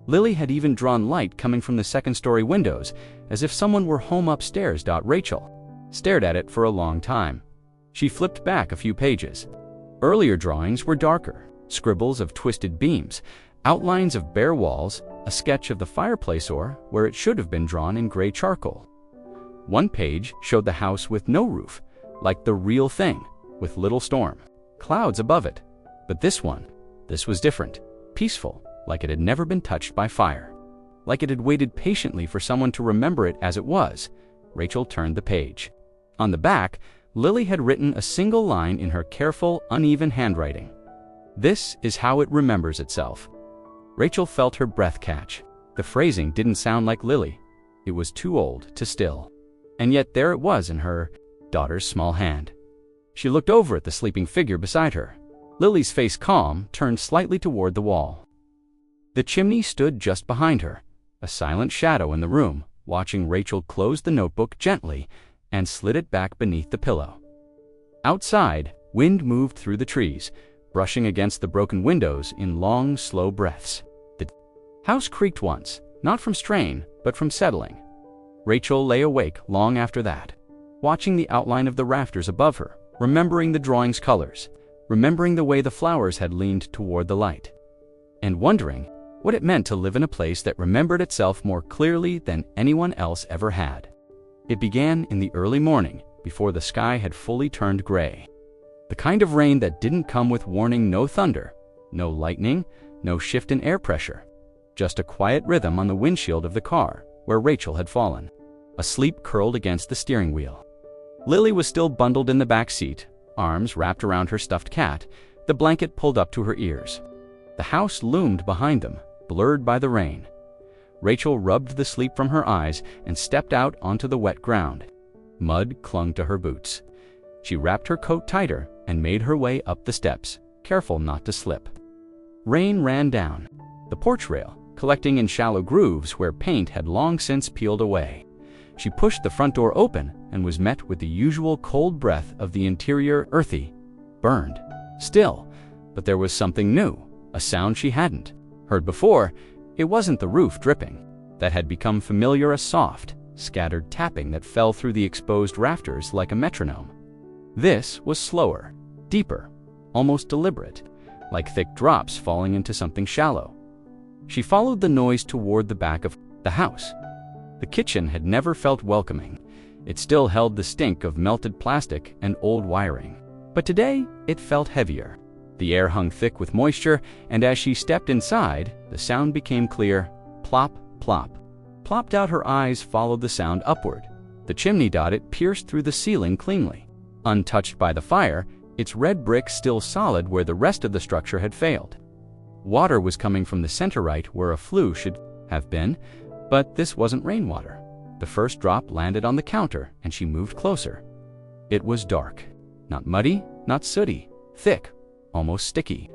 Lily had even drawn light coming from the second-story windows, as if someone were home upstairs. Rachel stared at it for a long time. She flipped back a few pages. Earlier drawings were darker, scribbles of twisted beams, outlines of bare walls, a sketch of the fireplace where it should have been drawn in gray charcoal. One page showed the house with no roof, like the real thing, with little storm clouds above it. But this was different, peaceful, like it had never been touched by fire, like it had waited patiently for someone to remember it as it was. Rachel turned the page. On the back, Lily had written a single line in her careful, uneven handwriting. This is how it remembers itself. Rachel felt her breath catch. The phrasing didn't sound like Lily. It was too old to still. And yet there it was in her daughter's small hand. She looked over at the sleeping figure beside her. Lily's face, calm, turned slightly toward the wall. The chimney stood just behind her, a silent shadow in the room, watching Rachel close the notebook gently and slid it back beneath the pillow. Outside, wind moved through the trees, brushing against the broken windows in long, slow breaths. The house creaked once, not from strain, but from settling. Rachel lay awake long after that, watching the outline of the rafters above her, remembering the drawing's colors, remembering the way the flowers had leaned toward the light, and wondering what it meant to live in a place that remembered itself more clearly than anyone else ever had. It began in the early morning, before the sky had fully turned gray. The kind of rain that didn't come with warning, no thunder, no lightning, no shift in air pressure, just a quiet rhythm on the windshield of the car where Rachel had fallen, asleep curled against the steering wheel. Lily was still bundled in the back seat, arms wrapped around her stuffed cat, the blanket pulled up to her ears. The house loomed behind them, blurred by the rain. Rachel rubbed the sleep from her eyes and stepped out onto the wet ground. Mud clung to her boots. She wrapped her coat tighter and made her way up the steps, careful not to slip. Rain ran down the porch rail, collecting in shallow grooves where paint had long since peeled away. She pushed the front door open and was met with the usual cold breath of the interior, earthy, burned, still. But there was something new, a sound she hadn't heard before. It wasn't the roof dripping. That had become familiar, a soft, scattered tapping that fell through the exposed rafters like a metronome. This was slower, deeper, almost deliberate, like thick drops falling into something shallow. She followed the noise toward the back of the house. The kitchen had never felt welcoming. It still held the stink of melted plastic and old wiring. But today, it felt heavier. The air hung thick with moisture, and as she stepped inside, the sound became clear. Plop, plop. Plopped out, her eyes followed the sound upward. The chimney dotted pierced through the ceiling cleanly. Untouched by the fire, its red brick still solid where the rest of the structure had failed. Water was coming from the center right where a flue should have been, but this wasn't rainwater. The first drop landed on the counter, and she moved closer. It was dark. Not muddy, not sooty. Thick, almost sticky.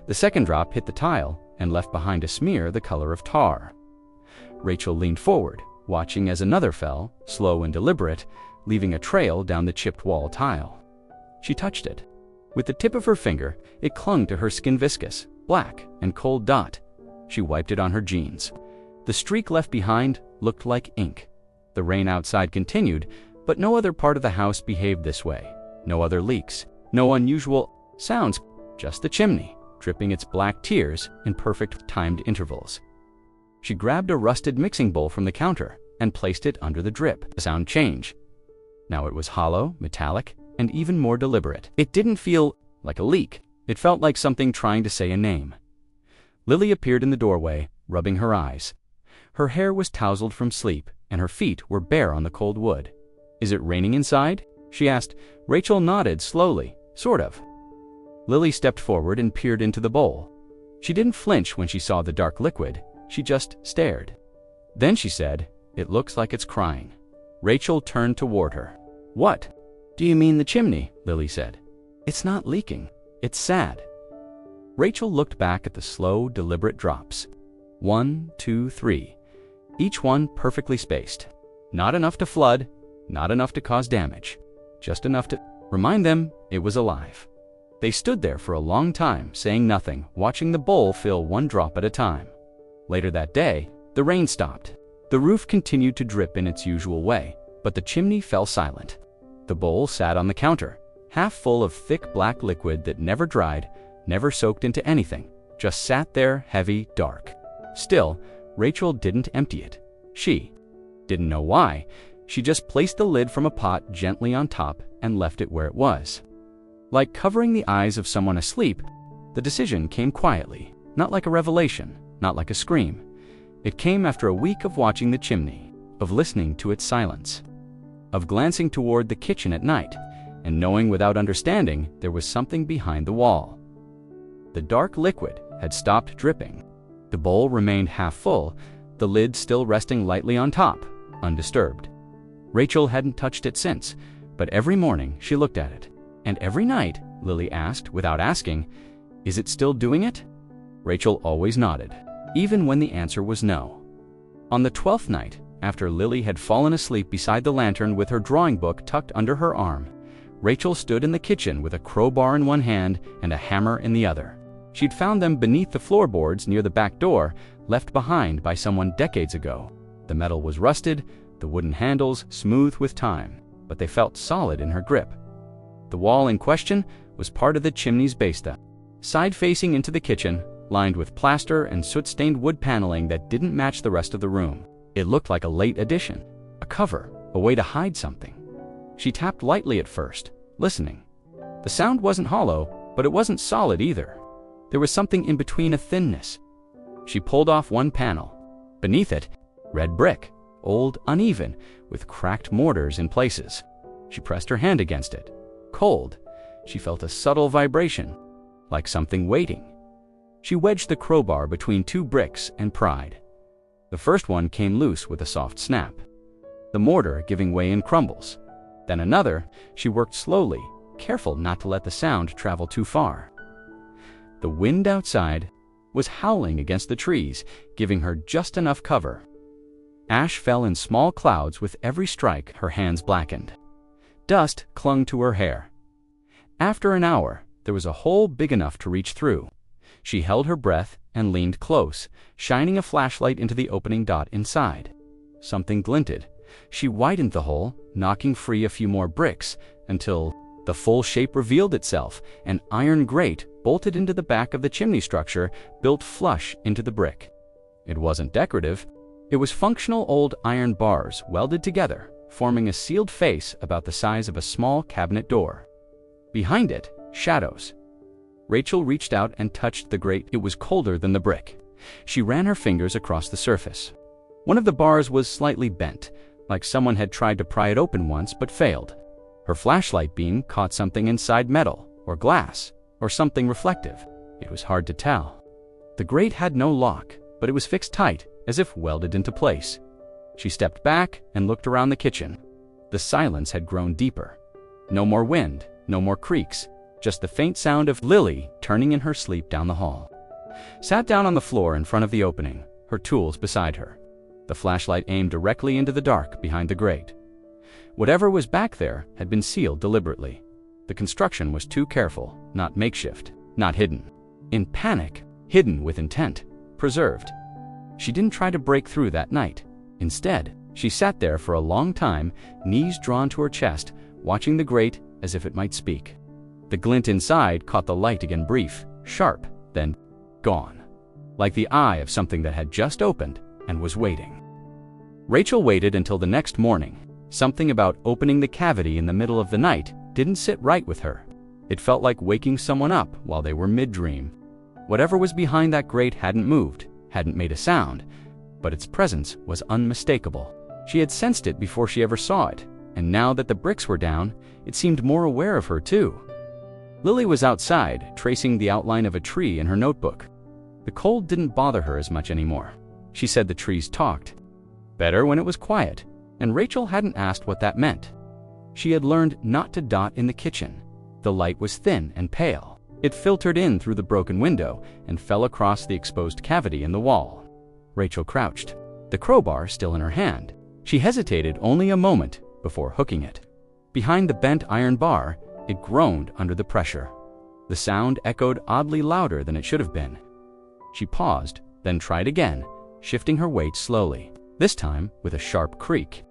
The second drop hit the tile and left behind a smear the color of tar. Rachel leaned forward, watching as another fell, slow and deliberate, leaving a trail down the chipped wall tile. She touched it. With the tip of her finger, it clung to her skin, viscous, black, and cold dot. She wiped it on her jeans. The streak left behind looked like ink. The rain outside continued, but no other part of the house behaved this way. No other leaks, no unusual sounds, just the chimney, dripping its black tears in perfect timed intervals. She grabbed a rusted mixing bowl from the counter and placed it under the drip. The sound changed. Now it was hollow, metallic, and even more deliberate. It didn't feel like a leak. It felt like something trying to say a name. Lily appeared in the doorway, rubbing her eyes. Her hair was tousled from sleep, and her feet were bare on the cold wood. "Is it raining inside?" she asked. Rachel nodded slowly, sort of. Lily stepped forward and peered into the bowl. She didn't flinch when she saw the dark liquid. She just stared. Then she said, "It looks like it's crying." Rachel turned toward her. "What? Do you mean the chimney?" Lily said. "It's not leaking. It's sad." Rachel looked back at the slow, deliberate drops. 1, 2, 3. Each one perfectly spaced. Not enough to flood, not enough to cause damage. Just enough to remind them it was alive. They stood there for a long time, saying nothing, watching the bowl fill one drop at a time. Later that day, the rain stopped. The roof continued to drip in its usual way, but the chimney fell silent. The bowl sat on the counter, half full of thick black liquid that never dried, never soaked into anything, just sat there, heavy, dark. Still, Rachel didn't empty it. She didn't know why. She just placed the lid from a pot gently on top and left it where it was. Like covering the eyes of someone asleep, the decision came quietly, not like a revelation, not like a scream. It came after a week of watching the chimney, of listening to its silence, of glancing toward the kitchen at night, and knowing without understanding there was something behind the wall. The dark liquid had stopped dripping. The bowl remained half full, the lid still resting lightly on top, undisturbed. Rachel hadn't touched it since, but every morning she looked at it. And every night, Lily asked without asking, "Is it still doing it?" Rachel always nodded, even when the answer was no. On the 12th night, after Lily had fallen asleep beside the lantern with her drawing book tucked under her arm, Rachel stood in the kitchen with a crowbar in one hand and a hammer in the other. She'd found them beneath the floorboards near the back door, left behind by someone decades ago. The metal was rusted, the wooden handles smooth with time, but they felt solid in her grip. The wall in question was part of the chimney's base, side-facing into the kitchen, lined with plaster and soot-stained wood paneling that didn't match the rest of the room. It looked like a late addition, a cover, a way to hide something. She tapped lightly at first, listening. The sound wasn't hollow, but it wasn't solid either. There was something in between, a thinness. She pulled off one panel. Beneath it, red brick, old, uneven, with cracked mortars in places. She pressed her hand against it. Cold, she felt a subtle vibration, like something waiting. She wedged the crowbar between two bricks and pried. The first one came loose with a soft snap, the mortar giving way in crumbles. Then another. She worked slowly, careful not to let the sound travel too far. The wind outside was howling against the trees, giving her just enough cover. Ash fell in small clouds with every strike. Her hands blackened. Dust clung to her hair. After an hour, there was a hole big enough to reach through. She held her breath and leaned close, shining a flashlight into the opening dot inside. Something glinted. She widened the hole, knocking free a few more bricks, until the full shape revealed itself, an iron grate bolted into the back of the chimney structure, built flush into the brick. It wasn't decorative. It was functional old iron bars welded together, forming a sealed face about the size of a small cabinet door. Behind it, shadows. Rachel reached out and touched the grate. It was colder than the brick. She ran her fingers across the surface. One of the bars was slightly bent, like someone had tried to pry it open once but failed. Her flashlight beam caught something inside metal, or glass, or something reflective. It was hard to tell. The grate had no lock, but it was fixed tight, as if welded into place. She stepped back and looked around the kitchen. The silence had grown deeper. No more wind, no more creaks, just the faint sound of Lily turning in her sleep down the hall. Sat down on the floor in front of the opening, her tools beside her. The flashlight aimed directly into the dark behind the grate. Whatever was back there had been sealed deliberately. The construction was too careful, not makeshift, not hidden. In panic, hidden with intent, preserved. She didn't try to break through that night. Instead, she sat there for a long time, knees drawn to her chest, watching the grate as if it might speak. The glint inside caught the light again, brief, sharp, then gone. Like the eye of something that had just opened and was waiting. Rachel waited until the next morning. Something about opening the cavity in the middle of the night didn't sit right with her. It felt like waking someone up while they were mid-dream. Whatever was behind that grate hadn't moved, hadn't made a sound, but its presence was unmistakable. She had sensed it before she ever saw it, and now that the bricks were down, it seemed more aware of her too. Lily was outside, tracing the outline of a tree in her notebook. The cold didn't bother her as much anymore. She said the trees talked. Better when it was quiet, and Rachel hadn't asked what that meant. She had learned not to dot in the kitchen. The light was thin and pale. It filtered in through the broken window and fell across the exposed cavity in the wall. Rachel crouched, the crowbar still in her hand. She hesitated only a moment before hooking it. Behind the bent iron bar, it groaned under the pressure. The sound echoed oddly louder than it should have been. She paused, then tried again, shifting her weight slowly, this time with a sharp creak.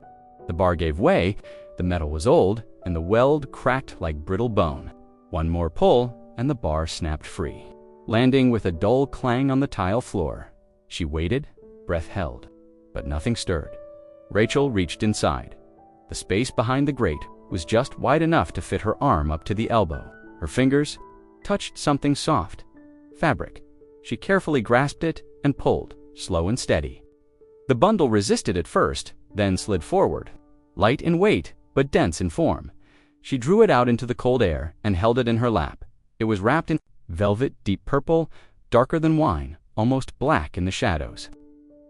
The bar gave way, the metal was old, and the weld cracked like brittle bone. One more pull, and the bar snapped free, landing with a dull clang on the tile floor. She waited, breath held, but nothing stirred. Rachel reached inside. The space behind the grate was just wide enough to fit her arm up to the elbow. Her fingers touched something soft, fabric. She carefully grasped it and pulled, slow and steady. The bundle resisted at first, then slid forward. Light in weight, but dense in form. She drew it out into the cold air and held it in her lap. It was wrapped in velvet, deep purple, darker than wine, almost black in the shadows.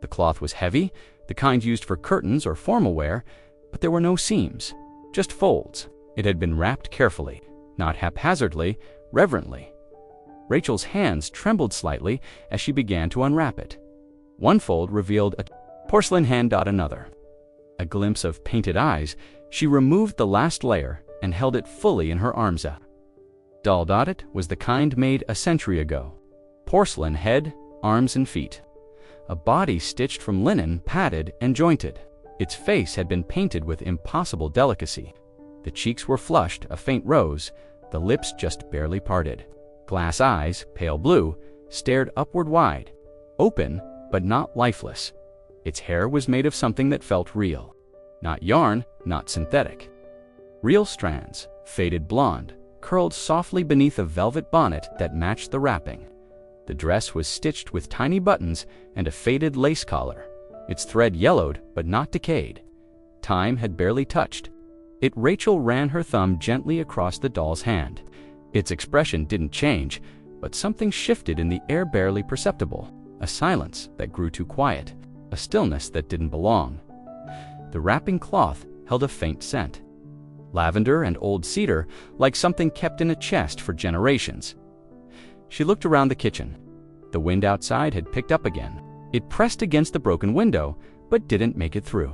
The cloth was heavy, the kind used for curtains or formal wear, but there were no seams, just folds. It had been wrapped carefully, not haphazardly, reverently. Rachel's hands trembled slightly as she began to unwrap it. One fold revealed a porcelain hand. Another. A glimpse of painted eyes, she removed the last layer and held it fully in her arms. Doll. It was the kind made a century ago. Porcelain head, arms and feet. A body stitched from linen, padded and jointed. Its face had been painted with impossible delicacy. The cheeks were flushed, a faint rose, the lips just barely parted. Glass eyes, pale blue, stared upward wide, open but not lifeless. Its hair was made of something that felt real. Not yarn, not synthetic. Real strands, faded blonde, curled softly beneath a velvet bonnet that matched the wrapping. The dress was stitched with tiny buttons and a faded lace collar. Its thread yellowed but not decayed. Time had barely touched it. Rachel ran her thumb gently across the doll's hand. Its expression didn't change, but something shifted in the air, barely perceptible. A silence that grew too quiet, a stillness that didn't belong. The wrapping cloth held a faint scent. Lavender and old cedar, like something kept in a chest for generations. She looked around the kitchen. The wind outside had picked up again. It pressed against the broken window, but didn't make it through.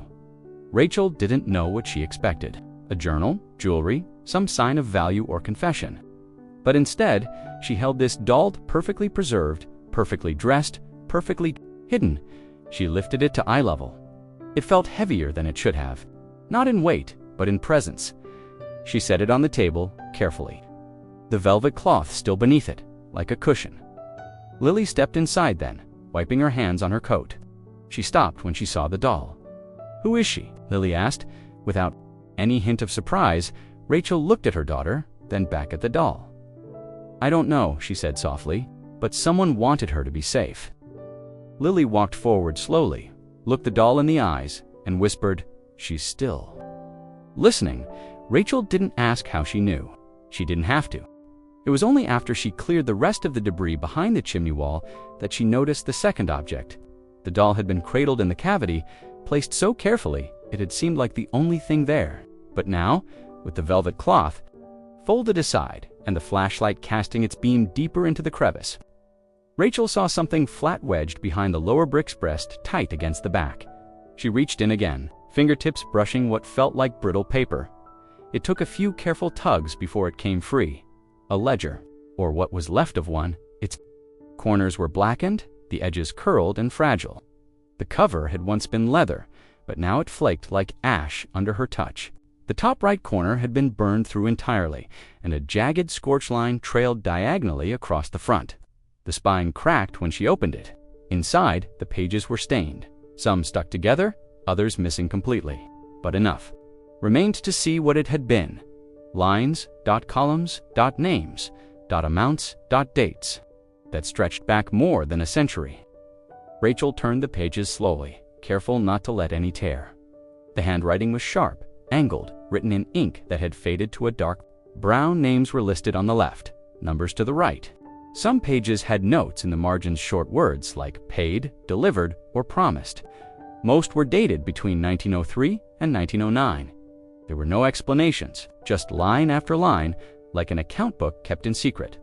Rachel didn't know what she expected. A journal, jewelry, some sign of value or confession. But instead, she held this doll, perfectly preserved, perfectly dressed, perfectly hidden. She lifted it to eye level. It felt heavier than it should have. Not in weight, but in presence. She set it on the table, carefully. The velvet cloth still beneath it, like a cushion. Lily stepped inside then, wiping her hands on her coat. She stopped when she saw the doll. "Who is she?" Lily asked. Without any hint of surprise, Rachel looked at her daughter, then back at the doll. "I don't know," she said softly, "but someone wanted her to be safe." Lily walked forward slowly, looked the doll in the eyes, and whispered, "She's still." Listening, Rachel didn't ask how she knew. She didn't have to. It was only after she cleared the rest of the debris behind the chimney wall that she noticed the second object. The doll had been cradled in the cavity, placed so carefully it had seemed like the only thing there. But now, with the velvet cloth folded aside and the flashlight casting its beam deeper into the crevice, Rachel saw something flat wedged behind the lower brick's breast, tight against the back. She reached in again, fingertips brushing what felt like brittle paper. It took a few careful tugs before it came free. A ledger, or what was left of one. Its corners were blackened, the edges curled and fragile. The cover had once been leather, but now it flaked like ash under her touch. The top right corner had been burned through entirely, and a jagged scorch line trailed diagonally across the front. The spine cracked when she opened it. Inside, the pages were stained, some stuck together, others missing completely. But enough. Remained to see what it had been. Lines, columns, names, amounts, dates. That stretched back more than a century. Rachel turned the pages slowly, careful not to let any tear. The handwriting was sharp, angled, written in ink that had faded to a dark brown. Names were listed on the left, numbers to the right. Some pages had notes in the margins, short words like paid, delivered, or promised. Most were dated between 1903 and 1909. There were no explanations, just line after line, like an account book kept in secret.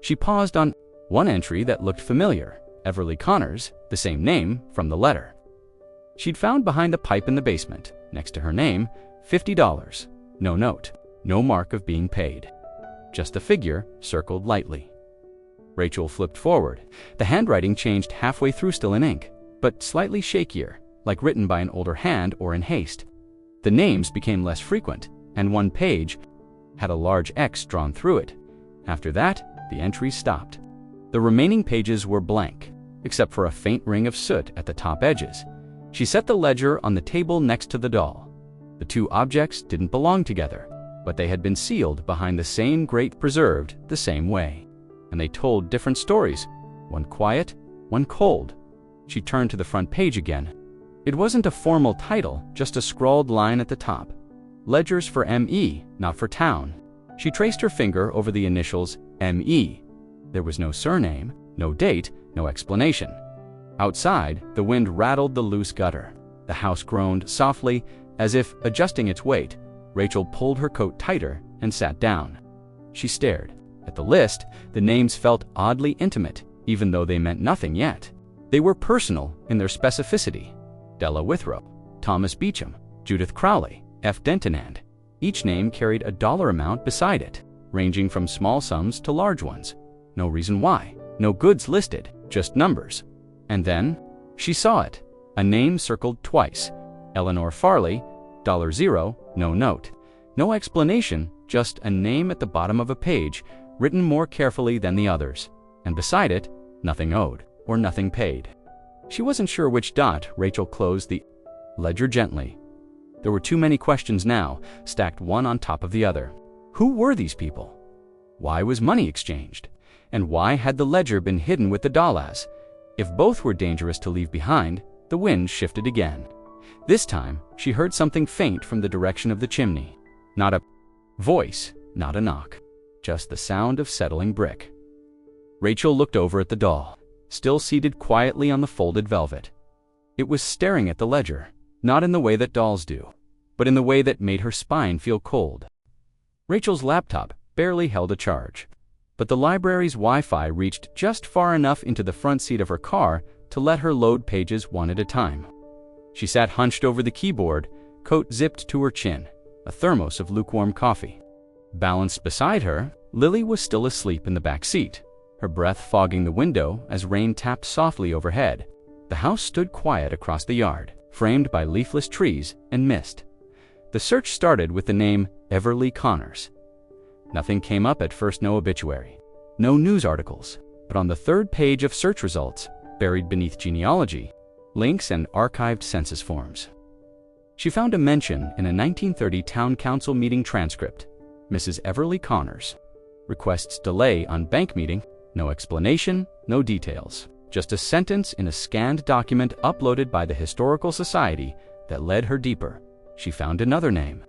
She paused on one entry that looked familiar. Everly Connors, the same name from the letter. She'd found behind the pipe in the basement, next to her name, $50. No note, no mark of being paid. Just a figure circled lightly. Rachel flipped forward. The handwriting changed halfway through, still in ink, but slightly shakier, like written by an older hand or in haste. The names became less frequent, and one page had a large X drawn through it. After that, the entries stopped. The remaining pages were blank, except for a faint ring of soot at the top edges. She set the ledger on the table next to the doll. The two objects didn't belong together, but they had been sealed behind the same grate, preserved the same way. And they told different stories, one quiet, one cold. She turned to the front page again. It wasn't a formal title, just a scrawled line at the top. Ledgers for M.E., not for town. She traced her finger over the initials M.E., There was no surname, no date, no explanation. Outside, the wind rattled the loose gutter. The house groaned softly, as if adjusting its weight. Rachel pulled her coat tighter and sat down. She stared. At the list, the names felt oddly intimate, even though they meant nothing yet. They were personal in their specificity. Della Withrow, Thomas Beecham, Judith Crowley, F. Dentonand. Each name carried a dollar amount beside it, ranging from small sums to large ones. No reason why. No goods listed, just numbers. And then, she saw it. A name circled twice. Eleanor Farley, $0, no note. No explanation, just a name at the bottom of a page, written more carefully than the others. And beside it, nothing owed, or nothing paid. She wasn't sure which dot. Rachel closed the ledger gently. There were too many questions now, stacked one on top of the other. Who were these people? Why was money exchanged? And why had the ledger been hidden with the dollars? If both were dangerous to leave behind, the wind shifted again. This time, she heard something faint from the direction of the chimney. Not a voice, not a knock, just the sound of settling brick. Rachel looked over at the doll, still seated quietly on the folded velvet. It was staring at the ledger, not in the way that dolls do, but in the way that made her spine feel cold. Rachel's laptop barely held a charge, but the library's Wi-Fi reached just far enough into the front seat of her car to let her load pages one at a time. She sat hunched over the keyboard, coat zipped to her chin, a thermos of lukewarm coffee. Balanced beside her, Lily was still asleep in the back seat, her breath fogging the window as rain tapped softly overhead. The house stood quiet across the yard, framed by leafless trees and mist. The search started with the name Everly Connors. Nothing came up at first, no obituary, no news articles, but on the third page of search results, buried beneath genealogy, links and archived census forms. She found a mention in a 1930 town council meeting transcript. Mrs. Everly Connors. Requests delay on bank meeting, no explanation, no details. Just a sentence in a scanned document uploaded by the Historical Society that led her deeper. She found another name.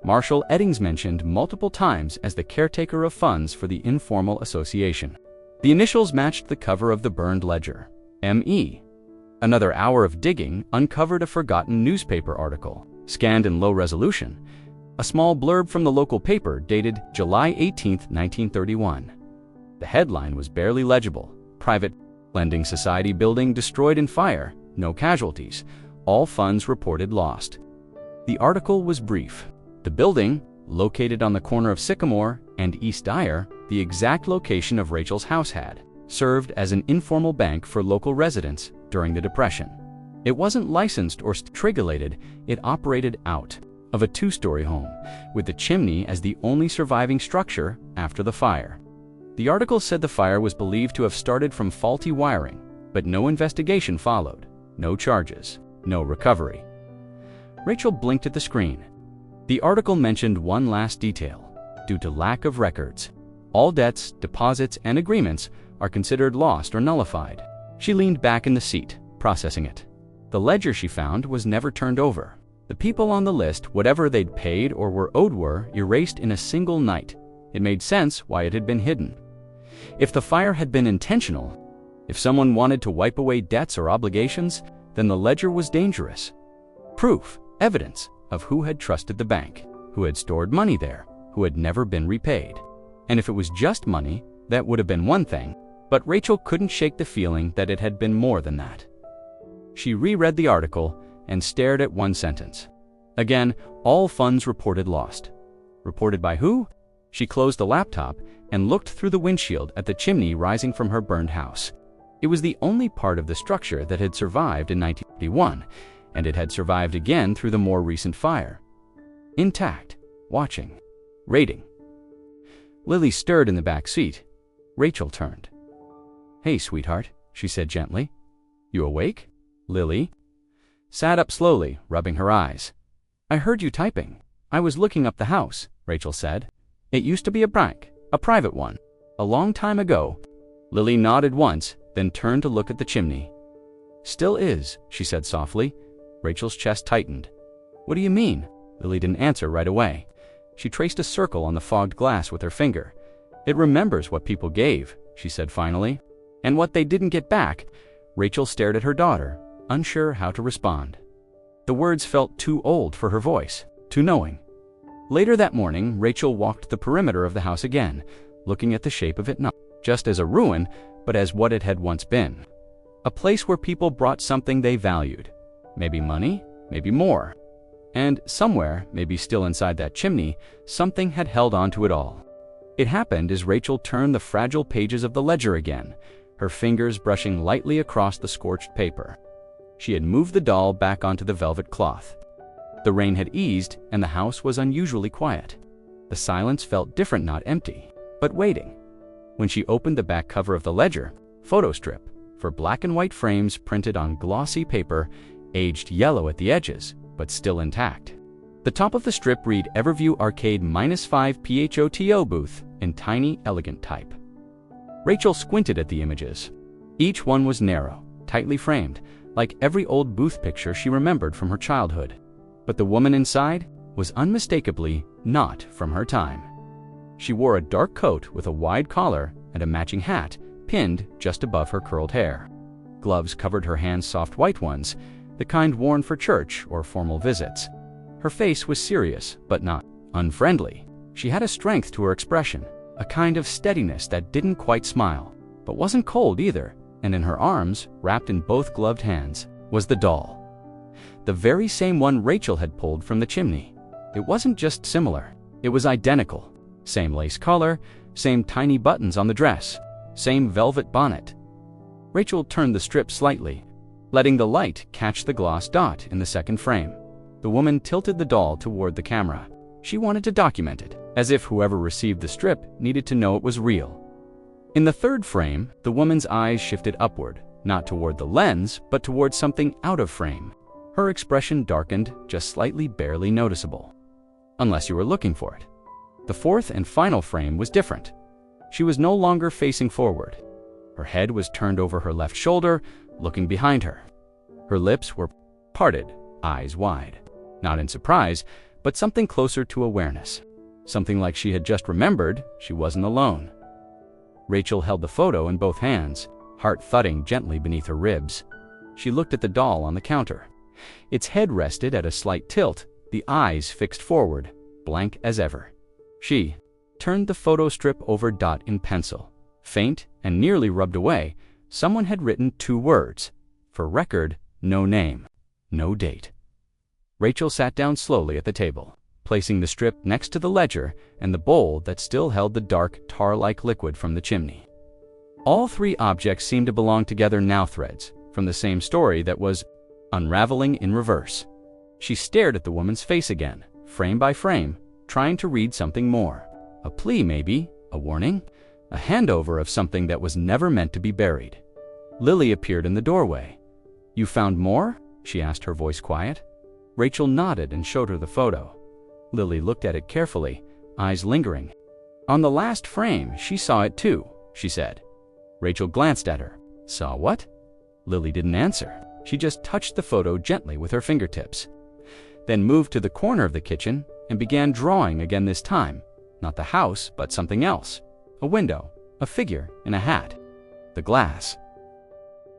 Marshall Eddings, mentioned multiple times as the caretaker of funds for the informal association. The initials matched the cover of the burned ledger, M.E. Another hour of digging uncovered a forgotten newspaper article, scanned in low resolution, a small blurb from the local paper dated July 18, 1931. The headline was barely legible. Private lending society building destroyed in fire, no casualties, all funds reported lost. The article was brief. The building, located on the corner of Sycamore and East Dyer, the exact location of Rachel's house, had served as an informal bank for local residents during the Depression. It wasn't licensed or regulated. It operated out of a two-story home, with the chimney as the only surviving structure after the fire. The article said the fire was believed to have started from faulty wiring, but no investigation followed, no charges, no recovery. Rachel blinked at the screen. The article mentioned one last detail. Due to lack of records, all debts, deposits, and agreements are considered lost or nullified. She leaned back in the seat, processing it. The ledger she found was never turned over. The people on the list, whatever they'd paid or were owed, were erased in a single night. It made sense why it had been hidden. If the fire had been intentional, if someone wanted to wipe away debts or obligations, then the ledger was dangerous. Proof, evidence of who had trusted the bank, who had stored money there, who had never been repaid. And if it was just money, that would have been one thing, but Rachel couldn't shake the feeling that it had been more than that. She reread the article and stared at one sentence. Again, all funds reported lost. Reported by who? She closed the laptop and looked through the windshield at the chimney rising from her burned house. It was the only part of the structure that had survived in 1951, and it had survived again through the more recent fire. Intact, watching, rating. Lily stirred in the back seat. Rachel turned. "Hey, sweetheart," she said gently. "You awake?" Lily sat up slowly, rubbing her eyes. "I heard you typing. I was looking up the house," Rachel said. "It used to be a bank, a private one, a long time ago." Lily nodded once, then turned to look at the chimney. "Still is," she said softly. Rachel's chest tightened. "What do you mean?" Lily didn't answer right away. She traced a circle on the fogged glass with her finger. It remembers what people gave, she said finally. And what they didn't get back. Rachel stared at her daughter, unsure how to respond. The words felt too old for her voice, too knowing. Later that morning, Rachel walked the perimeter of the house again, looking at the shape of it not just as a ruin, but as what it had once been. A place where people brought something they valued. Maybe money, maybe more. And somewhere, maybe still inside that chimney, something had held on to it all. It happened as Rachel turned the fragile pages of the ledger again, her fingers brushing lightly across the scorched paper. She had moved the doll back onto the velvet cloth. The rain had eased, and the house was unusually quiet. The silence felt different, not empty, but waiting. When she opened the back cover of the ledger, photo strip, for black and white frames printed on glossy paper, aged yellow at the edges, but still intact. The top of the strip read Everview Arcade -5 PHOTO booth in tiny, elegant type. Rachel squinted at the images. Each one was narrow, tightly framed, like every old booth picture she remembered from her childhood. But the woman inside was unmistakably not from her time. She wore a dark coat with a wide collar and a matching hat pinned just above her curled hair. Gloves covered her hands, soft white ones, the kind worn for church or formal visits. Her face was serious, but not unfriendly. She had a strength to her expression, a kind of steadiness that didn't quite smile, but wasn't cold either, and in her arms, wrapped in both gloved hands, was the doll. The very same one Rachel had pulled from the chimney. It wasn't just similar, it was identical. Same lace collar, same tiny buttons on the dress, same velvet bonnet. Rachel turned the strip slightly, letting the light catch the gloss dot in the second frame. The woman tilted the doll toward the camera. She wanted to document it, as if whoever received the strip needed to know it was real. In the third frame, the woman's eyes shifted upward, not toward the lens, but toward something out of frame. Her expression darkened, just slightly, barely noticeable. Unless you were looking for it. The fourth and final frame was different. She was no longer facing forward. Her head was turned over her left shoulder, looking behind her. Her lips were parted, eyes wide. Not in surprise, but something closer to awareness. Something like she had just remembered she wasn't alone. Rachel held the photo in both hands, heart thudding gently beneath her ribs. She looked at the doll on the counter. Its head rested at a slight tilt, the eyes fixed forward, blank as ever. She turned the photo strip over dot in pencil. Faint and nearly rubbed away, someone had written 2 words. For record, no name, no date. Rachel sat down slowly at the table, placing the strip next to the ledger and the bowl that still held the dark, tar-like liquid from the chimney. All 3 objects seemed to belong together now, threads from the same story that was unraveling in reverse. She stared at the woman's face again, frame by frame, trying to read something more. A plea maybe, a warning, a handover of something that was never meant to be buried. Lily appeared in the doorway. "You found more?" she asked, her voice quiet. Rachel nodded and showed her the photo. Lily looked at it carefully, eyes lingering. "On the last frame, she saw it too," she said. Rachel glanced at her. "Saw what?" Lily didn't answer. She just touched the photo gently with her fingertips, then moved to the corner of the kitchen and began drawing again, this time. Not the house, but something else. A window, a figure in a hat, the glass.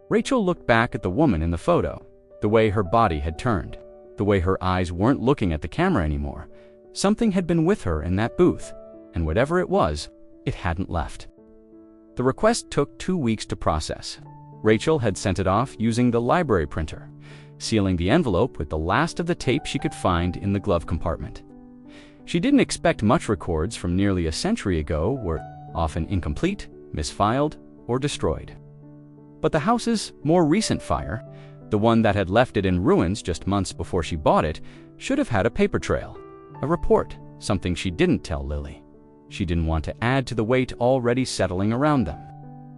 Rachel looked back at the woman in the photo, the way her body had turned, the way her eyes weren't looking at the camera anymore. Something had been with her in that booth, and whatever it was, it hadn't left. The request took 2 weeks to process. Rachel had sent it off using the library printer, sealing the envelope with the last of the tape she could find in the glove compartment. She didn't expect much. Records from nearly a century ago were often incomplete, misfiled, or destroyed. But the house's more recent fire, the one that had left it in ruins just months before she bought it, should have had a paper trail, a report, something she didn't tell Lily. She didn't want to add to the weight already settling around them.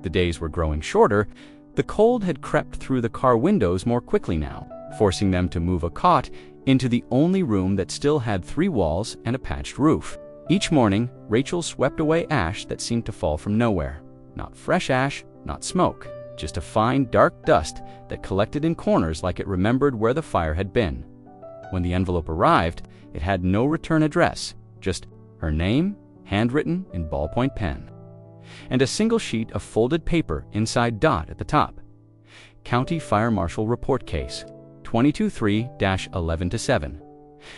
The days were growing shorter. The cold had crept through the car windows more quickly now, forcing them to move a cot into the only room that still had 3 walls and a patched roof. Each morning, Rachel swept away ash that seemed to fall from nowhere. Not fresh ash, not smoke, just a fine, dark dust that collected in corners like it remembered where the fire had been. When the envelope arrived, it had no return address, just her name, handwritten in ballpoint pen. and a single sheet of folded paper inside dot at the top. County Fire Marshal Report Case, 223-11-7.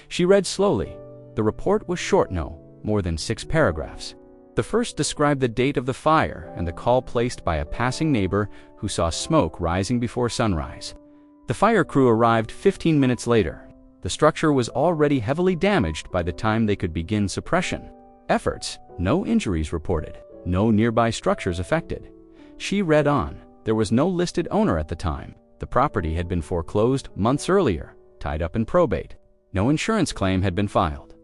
She read slowly. The report was short, no more than 6 paragraphs. The first described the date of the fire and the call placed by a passing neighbor who saw smoke rising before sunrise. The fire crew arrived 15 minutes later. The structure was already heavily damaged by the time they could begin suppression efforts. No injuries reported, no nearby structures affected. She read on. There was no listed owner at the time. The property had been foreclosed months earlier, tied up in probate. No insurance claim had been filed.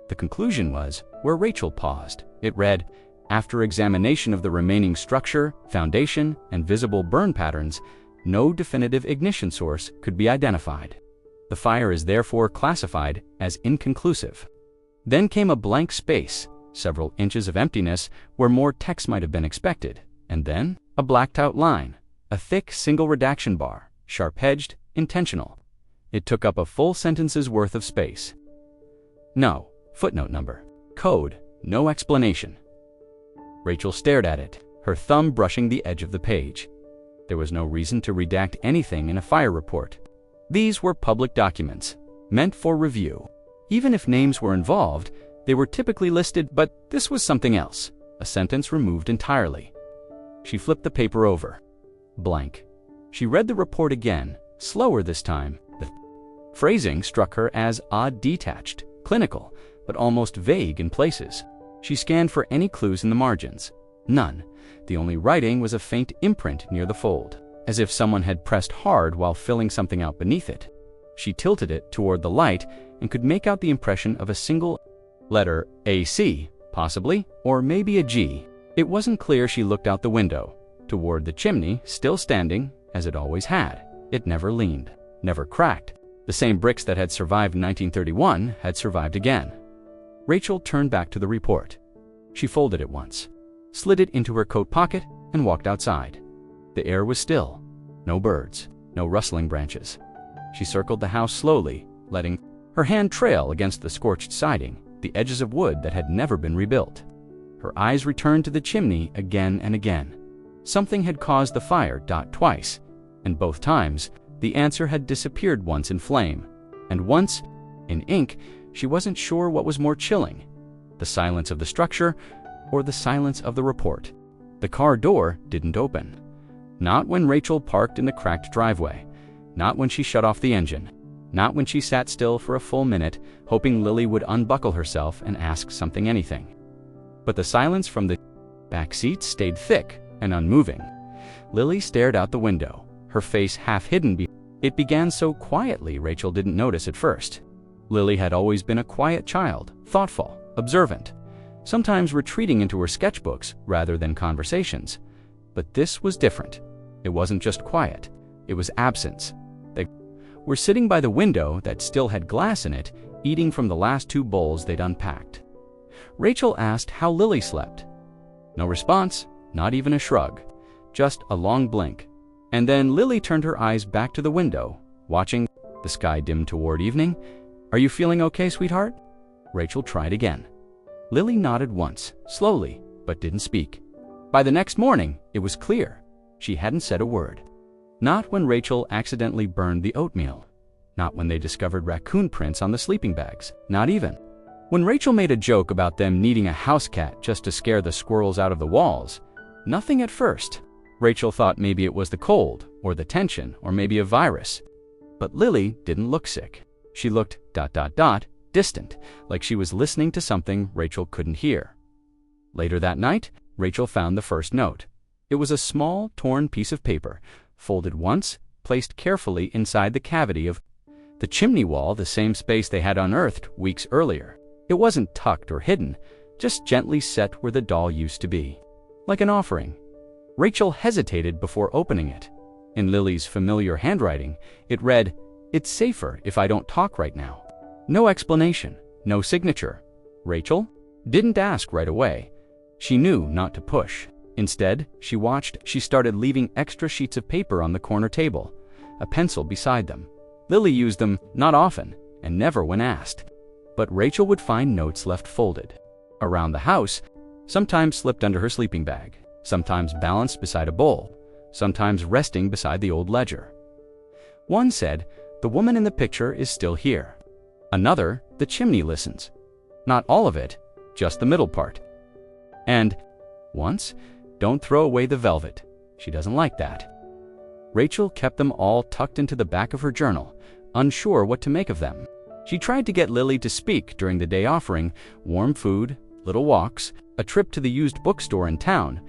The conclusion was where Rachel paused. It read, after examination of the remaining structure, foundation, and visible burn patterns, no definitive ignition source could be identified. The fire is therefore classified as inconclusive. Then came a blank space, several inches of emptiness where more text might have been expected, and then a blacked-out line, a thick single redaction bar, sharp-edged, intentional. It took up a full sentence's worth of space. No, footnote number, code, no explanation. Rachel stared at it, her thumb brushing the edge of the page. There was no reason to redact anything in a fire report. These were public documents, meant for review. Even if names were involved, they were typically listed, but this was something else, a sentence removed entirely. She flipped the paper over. Blank. She read the report again, slower this time. The phrasing struck her as odd, detached, clinical, but almost vague in places. She scanned for any clues in the margins. None. The only writing was a faint imprint near the fold, as if someone had pressed hard while filling something out beneath it. She tilted it toward the light and could make out the impression of a single letter, a C, possibly, or maybe a G. It wasn't clear. She looked out the window, toward the chimney, still standing, as it always had. It never leaned, never cracked. The same bricks that had survived in 1931 had survived again. Rachel turned back to the report. She folded it once, slid it into her coat pocket, and walked outside. The air was still. No birds, no rustling branches. She circled the house slowly, letting her hand trail against the scorched siding, the edges of wood that had never been rebuilt. Her eyes returned to the chimney again and again. Something had caused the fire twice, and both times, the answer had disappeared, once in flame, and once in ink. She wasn't sure what was more chilling, the silence of the structure or the silence of the report. The car door didn't open. Not when Rachel parked in the cracked driveway. Not when she shut off the engine. Not when she sat still for a full minute, hoping Lily would unbuckle herself and ask something, anything. But the silence from the back seat stayed thick and unmoving. Lily stared out the window, her face half hidden. It began so quietly Rachel didn't notice at first. Lily had always been a quiet child, thoughtful, observant, sometimes retreating into her sketchbooks rather than conversations. But this was different. It wasn't just quiet, it was absence. They were sitting by the window that still had glass in it, eating from the last 2 bowls they'd unpacked. Rachel asked how Lily slept. No response, not even a shrug, just a long blink. And then Lily turned her eyes back to the window, watching the sky dim toward evening. Are you feeling okay, sweetheart? Rachel tried again. Lily nodded once, slowly, but didn't speak. By the next morning, it was clear. She hadn't said a word. Not when Rachel accidentally burned the oatmeal. Not when they discovered raccoon prints on the sleeping bags. Not even when Rachel made a joke about them needing a house cat just to scare the squirrels out of the walls. Nothing at first. Rachel thought maybe it was the cold, or the tension, or maybe a virus. But Lily didn't look sick. She looked ... distant, like she was listening to something Rachel couldn't hear. Later that night, Rachel found the first note. It was a small, torn piece of paper, folded once, placed carefully inside the cavity of the chimney wall, the same space they had unearthed weeks earlier. It wasn't tucked or hidden, just gently set where the doll used to be. Like an offering. Rachel hesitated before opening it. In Lily's familiar handwriting, it read, "It's safer if I don't talk right now." No explanation, no signature. Rachel didn't ask right away. She knew not to push. Instead, she watched. She started leaving extra sheets of paper on the corner table, a pencil beside them. Lily used them not often, and never when asked. But Rachel would find notes left folded. Around the house, sometimes slipped under her sleeping bag, sometimes balanced beside a bowl, sometimes resting beside the old ledger. One said, "The woman in the picture is still here." Another, "The chimney listens. Not all of it, just the middle part." And once, "Don't throw away the velvet. She doesn't like that." Rachel kept them all tucked into the back of her journal, unsure what to make of them. She tried to get Lily to speak during the day, offering warm food, little walks, a trip to the used bookstore in town,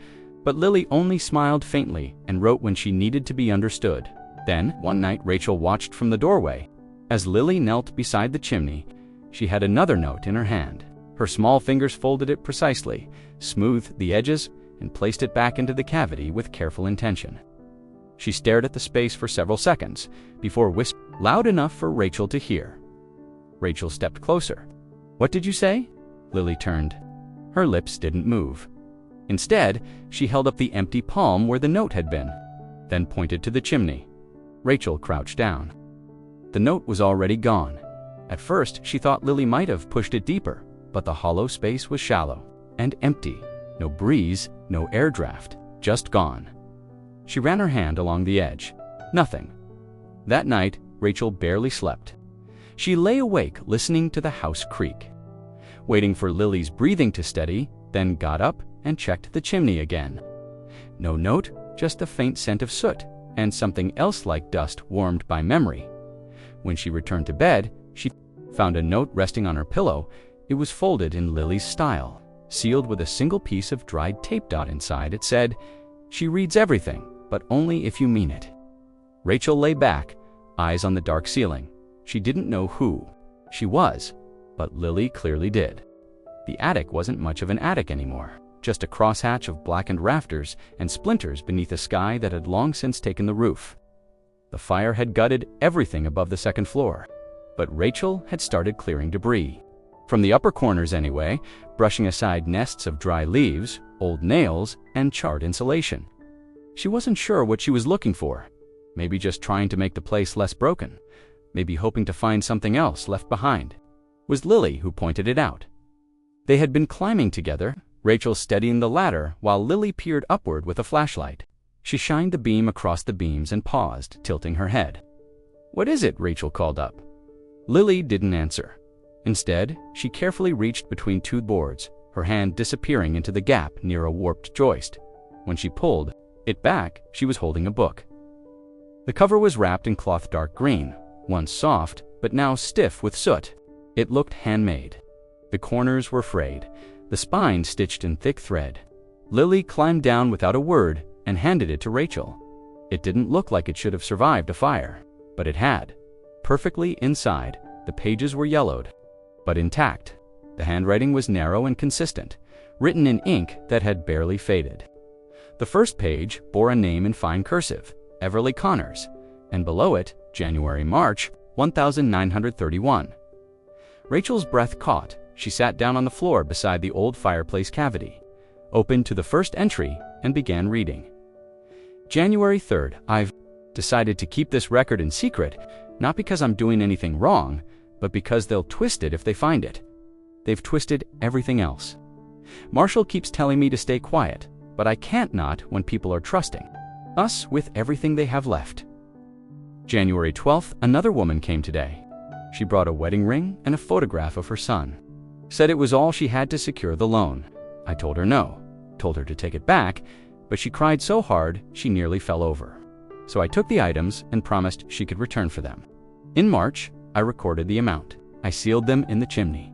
but Lily only smiled faintly and wrote when she needed to be understood. Then, one night, Rachel watched from the doorway. As Lily knelt beside the chimney, she had another note in her hand. Her small fingers folded it precisely, smoothed the edges, and placed it back into the cavity with careful intention. She stared at the space for several seconds before whispering loud enough for Rachel to hear. Rachel stepped closer. "What did you say?" Lily turned. Her lips didn't move. Instead, she held up the empty palm where the note had been, then pointed to the chimney. Rachel crouched down. The note was already gone. At first, she thought Lily might have pushed it deeper, but the hollow space was shallow and empty. No breeze, no air draft, just gone. She ran her hand along the edge. Nothing. That night, Rachel barely slept. She lay awake listening to the house creak, waiting for Lily's breathing to steady, then got up and checked the chimney again. No note, just a faint scent of soot and something else like dust warmed by memory. When she returned to bed, she found a note resting on her pillow. It was folded in Lily's style, sealed with a single piece of dried tape dot inside. It said, "She reads everything, but only if you mean it." Rachel lay back, eyes on the dark ceiling. She didn't know who she was, but Lily clearly did. The attic wasn't much of an attic anymore, just a crosshatch of blackened rafters and splinters beneath a sky that had long since taken the roof. The fire had gutted everything above the second floor, but Rachel had started clearing debris. From the upper corners anyway, brushing aside nests of dry leaves, old nails, and charred insulation. She wasn't sure what she was looking for. Maybe just trying to make the place less broken. Maybe hoping to find something else left behind. It was Lily who pointed it out. They had been climbing together, Rachel steadying the ladder while Lily peered upward with a flashlight. She shined the beam across the beams and paused, tilting her head. "What is it?" Rachel called up. Lily didn't answer. Instead, she carefully reached between two boards, her hand disappearing into the gap near a warped joist. When she pulled it back, she was holding a book. The cover was wrapped in cloth dark green, once soft, but now stiff with soot. It looked handmade. The corners were frayed, the spine stitched in thick thread. Lily climbed down without a word and handed it to Rachel. It didn't look like it should have survived a fire, but it had. Perfectly inside, the pages were yellowed, but intact. The handwriting was narrow and consistent, written in ink that had barely faded. The first page bore a name in fine cursive, Everly Connors, and below it, January-March 1931. Rachel's breath caught. She sat down on the floor beside the old fireplace cavity, opened to the first entry, and began reading. January 3rd, I've decided to keep this record in secret, not because I'm doing anything wrong, but because they'll twist it if they find it. They've twisted everything else. Marshall keeps telling me to stay quiet, but I can't not when people are trusting us with everything they have left. January 12th, another woman came today. She brought a wedding ring and a photograph of her son. Said it was all she had to secure the loan. I told her no, told her to take it back, but she cried so hard she nearly fell over. So I took the items and promised she could return for them. In March, I recorded the amount. I sealed them in the chimney.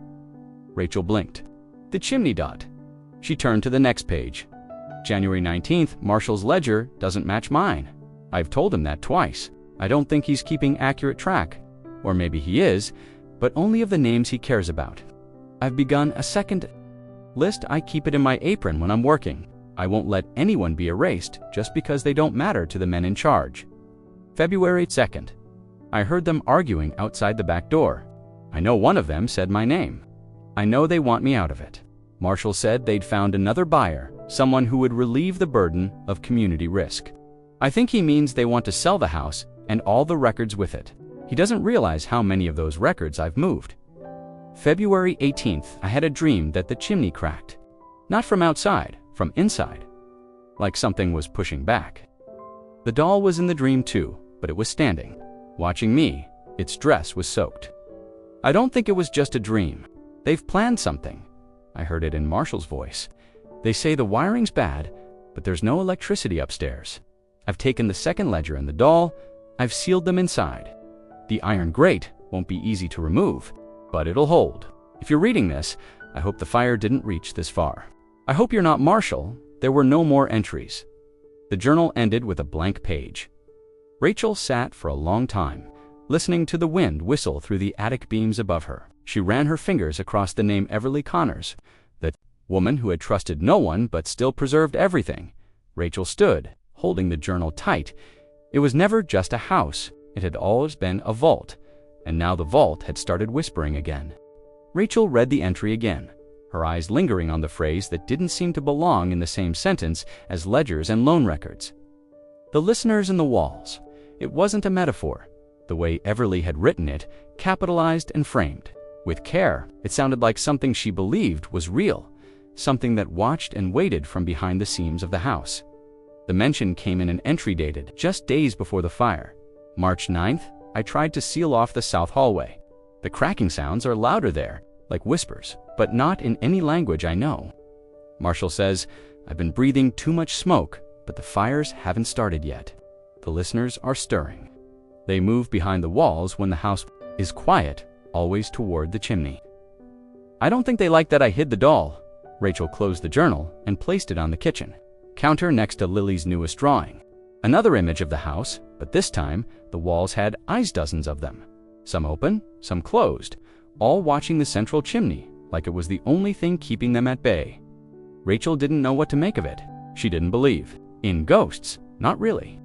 Rachel blinked. The chimney dot. She turned to the next page. January 19th, Marshall's ledger doesn't match mine. I've told him that twice. I don't think he's keeping accurate track. Or maybe he is, but only of the names he cares about. I've begun a second list. I keep it in my apron when I'm working. I won't let anyone be erased just because they don't matter to the men in charge. February 2nd. I heard them arguing outside the back door. I know one of them said my name. I know they want me out of it. Marshall said they'd found another buyer, someone who would relieve the burden of community risk. I think he means they want to sell the house and all the records with it. He doesn't realize how many of those records I've moved. February 18th, I had a dream that the chimney cracked. Not from outside, from inside. Like something was pushing back. The doll was in the dream too, but it was standing, watching me. Its dress was soaked. I don't think it was just a dream. They've planned something. I heard it in Marshall's voice. They say the wiring's bad, but there's no electricity upstairs. I've taken the second ledger and the doll. I've sealed them inside. The iron grate won't be easy to remove, but it'll hold. If you're reading this, I hope the fire didn't reach this far. I hope you're not Marshall. There were no more entries. The journal ended with a blank page. Rachel sat for a long time, listening to the wind whistle through the attic beams above her. She ran her fingers across the name Everly Connors, the woman who had trusted no one but still preserved everything. Rachel stood, holding the journal tight. It was never just a house. It had always been a vault, and now the vault had started whispering again. Rachel read the entry again, her eyes lingering on the phrase that didn't seem to belong in the same sentence as ledgers and loan records. The listeners in the walls. It wasn't a metaphor. The way Everly had written it, capitalized and framed. With care, it sounded like something she believed was real, something that watched and waited from behind the seams of the house. The mention came in an entry dated just days before the fire. March 9th, I tried to seal off the south hallway. The cracking sounds are louder there, like whispers, but not in any language I know. Marshall says, I've been breathing too much smoke, but the fires haven't started yet. The listeners are stirring. They move behind the walls when the house is quiet, always toward the chimney. I don't think they like that I hid the doll. Rachel closed the journal and placed it on the kitchen counter next to Lily's newest drawing. Another image of the house, but this time the walls had eyes, dozens of them. Some open, some closed, all watching the central chimney like it was the only thing keeping them at bay. Rachel didn't know what to make of it. She didn't believe in ghosts, not really.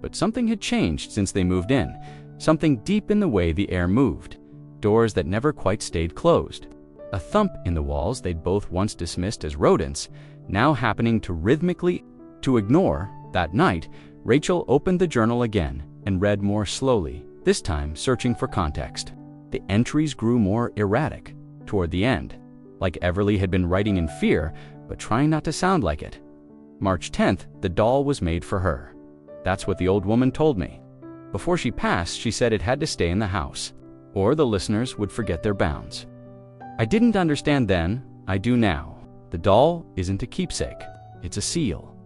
But something had changed since they moved in, something deep in the way the air moved, doors that never quite stayed closed. A thump in the walls they'd both once dismissed as rodents, now happening to rhythmically to ignore. That night, Rachel opened the journal again and read more slowly, this time searching for context. The entries grew more erratic toward the end, like Everly had been writing in fear, but trying not to sound like it. March 10th, the doll was made for her. That's what the old woman told me. Before she passed, she said it had to stay in the house, or the listeners would forget their bounds. I didn't understand then, I do now. The doll isn't a keepsake, it's a seal.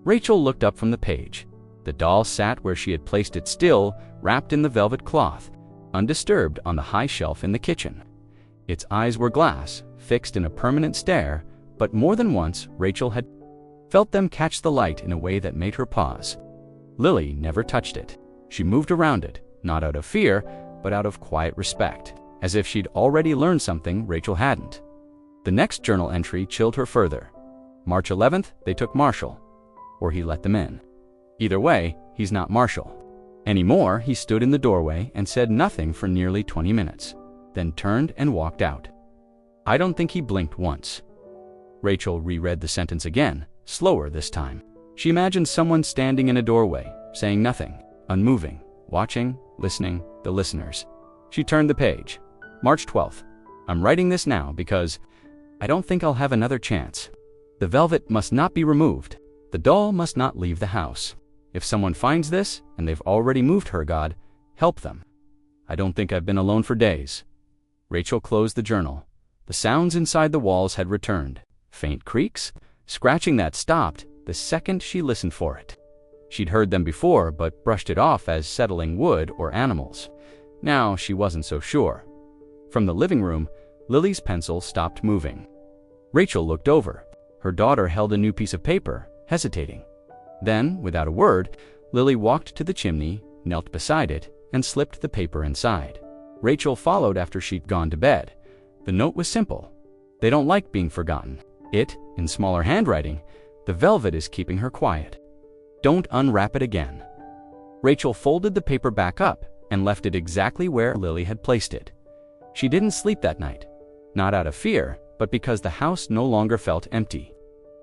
Rachel looked up from the page. The doll sat where she had placed it, still, wrapped in the velvet cloth, undisturbed on the high shelf in the kitchen. Its eyes were glass, fixed in a permanent stare, but more than once Rachel had felt them catch the light in a way that made her pause. Lily never touched it. She moved around it, not out of fear, but out of quiet respect, as if she'd already learned something Rachel hadn't. The next journal entry chilled her further. March 11th, they took Marshall, or he let them in. Either way, he's not Marshall. Anymore, he stood in the doorway and said nothing for nearly 20 minutes, then turned and walked out. I don't think he blinked once. Rachel reread the sentence again, slower this time. She imagined someone standing in a doorway, saying nothing, unmoving, watching, listening, the listeners. She turned the page. March 12th. I'm writing this now because I don't think I'll have another chance. The velvet must not be removed. The doll must not leave the house. If someone finds this, and they've already moved her, God, help them. I don't think I've been alone for days. Rachel closed the journal. The sounds inside the walls had returned. Faint creaks, scratching that stopped the second she listened for it. She'd heard them before, but brushed it off as settling wood or animals. Now she wasn't so sure. From the living room, Lily's pencil stopped moving. Rachel looked over. Her daughter held a new piece of paper, hesitating. Then, without a word, Lily walked to the chimney, knelt beside it, and slipped the paper inside. Rachel followed after she'd gone to bed. The note was simple. They don't like being forgotten. It, in smaller handwriting, the velvet is keeping her quiet. Don't unwrap it again. Rachel folded the paper back up and left it exactly where Lily had placed it. She didn't sleep that night, not out of fear, but because the house no longer felt empty.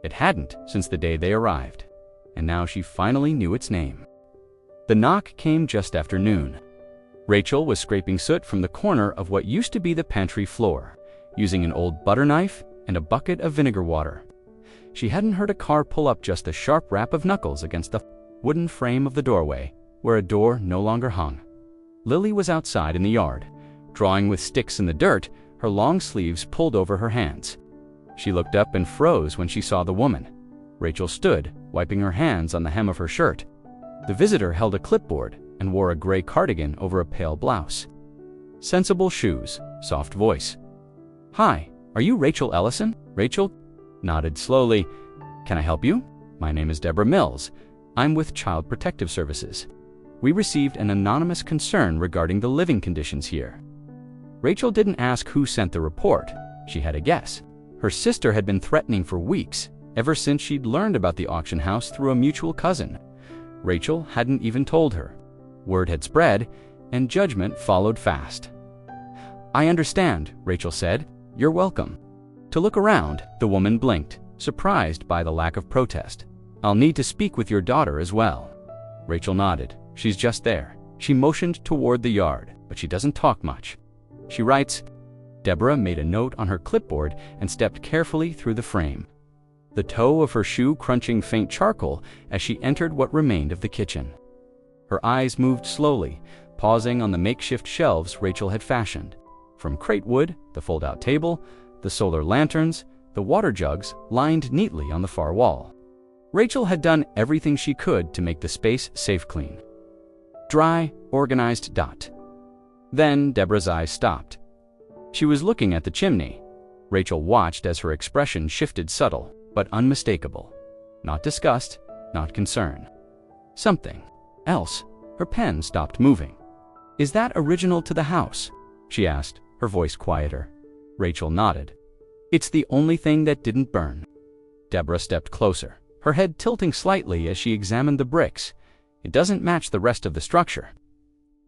It hadn't since the day they arrived, and now she finally knew its name. The knock came just after noon. Rachel was scraping soot from the corner of what used to be the pantry floor. Using an old butter knife, and a bucket of vinegar water. She hadn't heard a car pull up, just the sharp rap of knuckles against the wooden frame of the doorway, where a door no longer hung. Lily was outside in the yard, drawing with sticks in the dirt, her long sleeves pulled over her hands. She looked up and froze when she saw the woman. Rachel stood, wiping her hands on the hem of her shirt. The visitor held a clipboard and wore a gray cardigan over a pale blouse. Sensible shoes, soft voice. "Hi, are you Rachel Ellison?" Rachel nodded slowly. "Can I help you? My name is Deborah Mills. I'm with Child Protective Services. We received an anonymous concern regarding the living conditions here." Rachel didn't ask who sent the report. She had a guess. Her sister had been threatening for weeks, ever since she'd learned about the auction house through a mutual cousin. Rachel hadn't even told her. Word had spread, and judgment followed fast. "I understand," Rachel said. "You're welcome." To look around, the woman blinked, surprised by the lack of protest. "I'll need to speak with your daughter as well." Rachel nodded. "She's just there." She motioned toward the yard, "but she doesn't talk much. She writes." Deborah made a note on her clipboard and stepped carefully through the frame, the toe of her shoe crunching faint charcoal as she entered what remained of the kitchen. Her eyes moved slowly, pausing on the makeshift shelves Rachel had fashioned. From crate wood, the fold-out table, the solar lanterns, the water jugs lined neatly on the far wall. Rachel had done everything she could to make the space safe clean. Dry, organized. Then Deborah's eyes stopped. She was looking at the chimney. Rachel watched as her expression shifted, subtle but unmistakable. Not disgust, not concern. Something else. Her pen stopped moving. "Is that original to the house?" she asked, her voice quieter. Rachel nodded. "It's the only thing that didn't burn." Deborah stepped closer, her head tilting slightly as she examined the bricks. "It doesn't match the rest of the structure."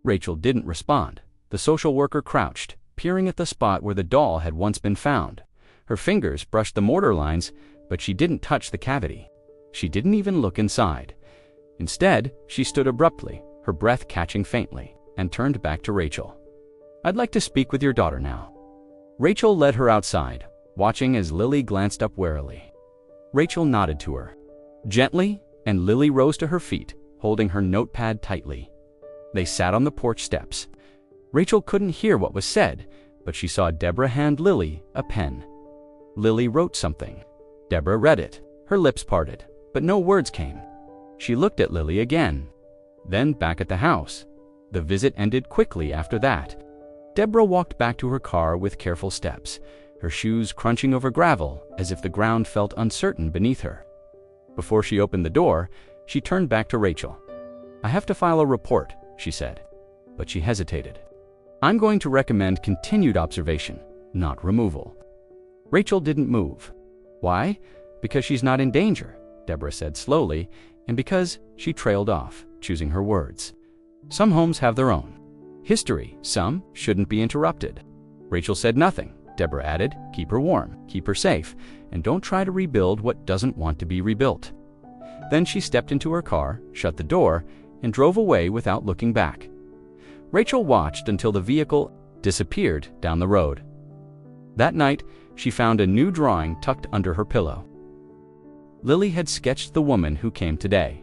Rachel didn't respond. The social worker crouched, peering at the spot where the doll had once been found. Her fingers brushed the mortar lines, but she didn't touch the cavity. She didn't even look inside. Instead, she stood abruptly, her breath catching faintly, and turned back to Rachel. "I'd like to speak with your daughter now." Rachel led her outside, watching as Lily glanced up warily. Rachel nodded to her gently, and Lily rose to her feet, holding her notepad tightly. They sat on the porch steps. Rachel couldn't hear what was said, but she saw Deborah hand Lily a pen. Lily wrote something. Deborah read it. Her lips parted, but no words came. She looked at Lily again, then back at the house. The visit ended quickly after that. Deborah walked back to her car with careful steps, her shoes crunching over gravel as if the ground felt uncertain beneath her. Before she opened the door, she turned back to Rachel. "I have to file a report," she said, but she hesitated. "I'm going to recommend continued observation, not removal." Rachel didn't move. "Why?" "Because she's not in danger," Deborah said slowly, and because she trailed off, choosing her words. "Some homes have their own history. Some shouldn't be interrupted." Rachel said nothing. Deborah added, "Keep her warm, keep her safe, and don't try to rebuild what doesn't want to be rebuilt." Then she stepped into her car, shut the door, and drove away without looking back. Rachel watched until the vehicle disappeared down the road. That night, she found a new drawing tucked under her pillow. Lily had sketched the woman who came today.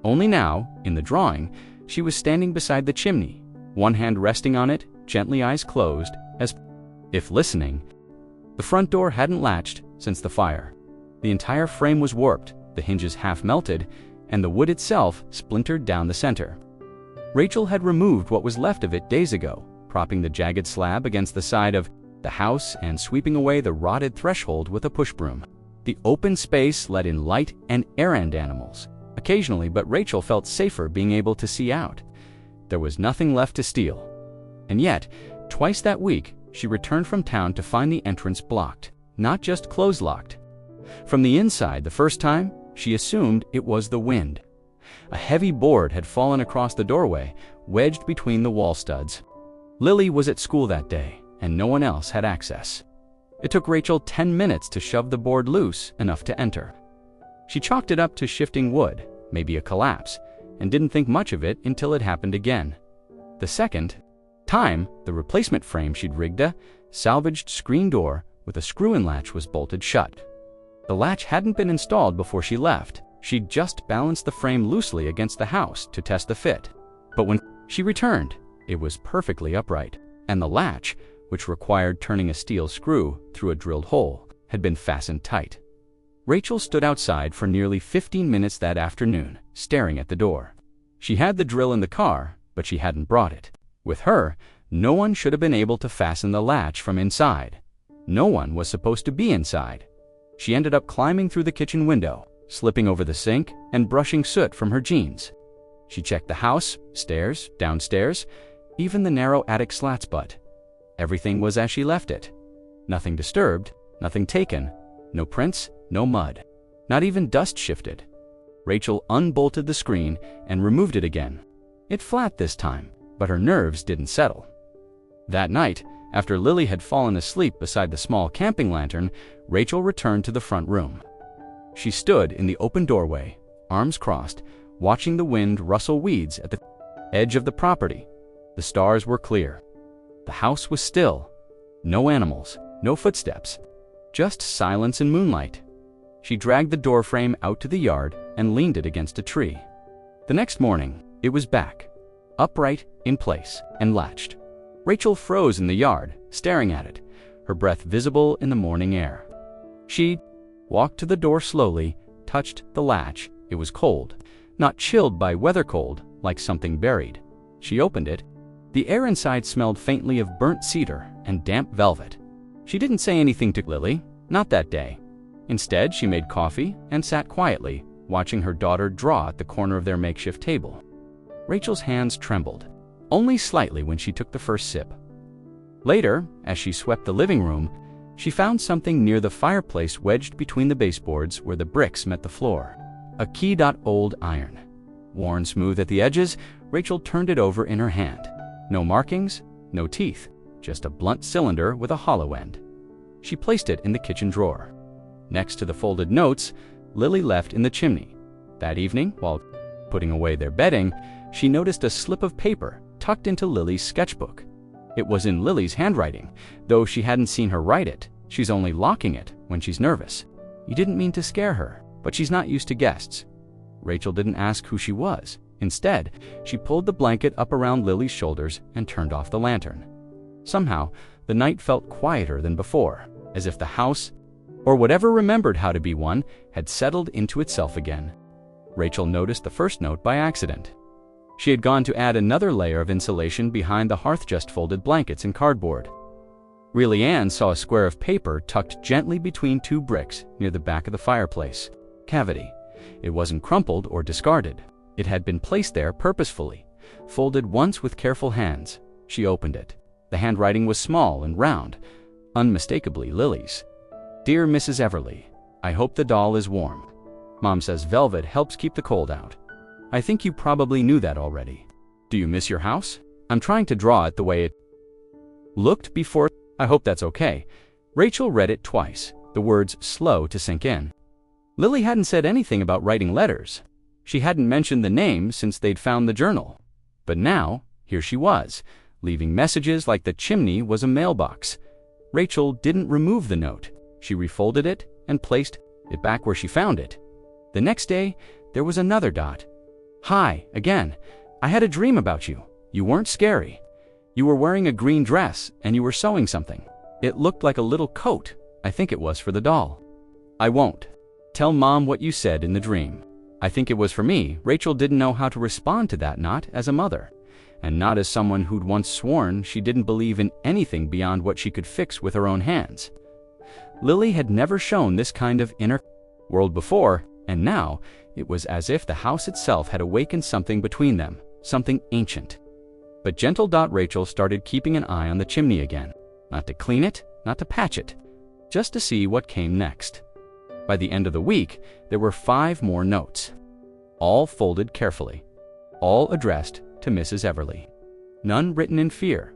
Only now, in the drawing, she was standing beside the chimney, one hand resting on it, gently, eyes closed, as if listening. The front door hadn't latched since the fire. The entire frame was warped, the hinges half melted, and the wood itself splintered down the center. Rachel had removed what was left of it days ago, propping the jagged slab against the side of the house and sweeping away the rotted threshold with a push broom. The open space let in light and errand animals, occasionally, but Rachel felt safer being able to see out. There was nothing left to steal. And yet, twice that week, she returned from town to find the entrance blocked, not just close-locked. From the inside, the first time, she assumed it was the wind. A heavy board had fallen across the doorway, wedged between the wall studs. Lily was at school that day, and no one else had access. It took Rachel 10 minutes to shove the board loose enough to enter. She chalked it up to shifting wood, maybe a collapse, and didn't think much of it until it happened again. The second time, the replacement frame she'd rigged, a salvaged screen door, with a screw-in latch was bolted shut. The latch hadn't been installed before she left. She'd just balanced the frame loosely against the house to test the fit. But when she returned, it was perfectly upright, and the latch, which required turning a steel screw through a drilled hole, had been fastened tight. Rachel stood outside for nearly 15 minutes that afternoon, staring at the door. She had the drill in the car, but she hadn't brought it. With her, no one should have been able to fasten the latch from inside. No one was supposed to be inside. She ended up climbing through the kitchen window, slipping over the sink, and brushing soot from her jeans. She checked the house, stairs, downstairs, even the narrow attic slats butt. Everything was as she left it. Nothing disturbed, nothing taken, no prints, no mud. Not even dust shifted. Rachel unbolted the screen and removed it again. It flat this time, but her nerves didn't settle. That night, after Lily had fallen asleep beside the small camping lantern, Rachel returned to the front room. She stood in the open doorway, arms crossed, watching the wind rustle weeds at the edge of the property. The stars were clear. The house was still. No animals, no footsteps, just silence and moonlight. She dragged the doorframe out to the yard and leaned it against a tree. The next morning, it was back, upright, in place, and latched. Rachel froze in the yard, staring at it, her breath visible in the morning air. She walked to the door slowly, touched the latch. It was cold, not chilled by weather cold, like something buried. She opened it. The air inside smelled faintly of burnt cedar and damp velvet. She didn't say anything to Lily, not that day. Instead, she made coffee and sat quietly, watching her daughter draw at the corner of their makeshift table. Rachel's hands trembled, only slightly when she took the first sip. Later, as she swept the living room, she found something near the fireplace wedged between the baseboards where the bricks met the floor. A key-old iron. Worn smooth at the edges, Rachel turned it over in her hand. No markings, no teeth, just a blunt cylinder with a hollow end. She placed it in the kitchen drawer. Next to the folded notes Lily left in the chimney. That evening, while putting away their bedding, she noticed a slip of paper tucked into Lily's sketchbook. It was in Lily's handwriting, though she hadn't seen her write it. She's only locking it when she's nervous. You didn't mean to scare her, but she's not used to guests. Rachel didn't ask who she was. Instead, she pulled the blanket up around Lily's shoulders and turned off the lantern. Somehow, the night felt quieter than before, as if the house, or whatever remembered how to be one, had settled into itself again. Rachel noticed the first note by accident. She had gone to add another layer of insulation behind the hearth-just folded blankets and cardboard. Really Ann saw a square of paper tucked gently between two bricks near the back of the fireplace cavity. It wasn't crumpled or discarded. It had been placed there purposefully, folded once with careful hands. She opened it. The handwriting was small and round, unmistakably Lily's. Dear Mrs. Everly, I hope the doll is warm. Mom says velvet helps keep the cold out. I think you probably knew that already. Do you miss your house? I'm trying to draw it the way it looked before. I hope that's okay. Rachel read it twice, the words slow to sink in. Lily hadn't said anything about writing letters. She hadn't mentioned the name since they'd found the journal. But now, here she was, leaving messages like the chimney was a mailbox. Rachel didn't remove the note. She refolded it and placed it back where she found it. The next day, there was another dot. Hi, again. I had a dream about you. You weren't scary. You were wearing a green dress and you were sewing something. It looked like a little coat. I think it was for the doll. I won't. Tell Mom what you said in the dream. I think it was for me. Rachel didn't know how to respond to that, not as a mother, and not as someone who'd once sworn she didn't believe in anything beyond what she could fix with her own hands. Lily had never shown this kind of inner world before, and now it was as if the house itself had awakened something between them, something ancient. But gentle Rachel started keeping an eye on the chimney again, not to clean it, not to patch it, just to see what came next. By the end of the week, there were 5 more notes, all folded carefully, all addressed to Mrs. Everly. None written in fear.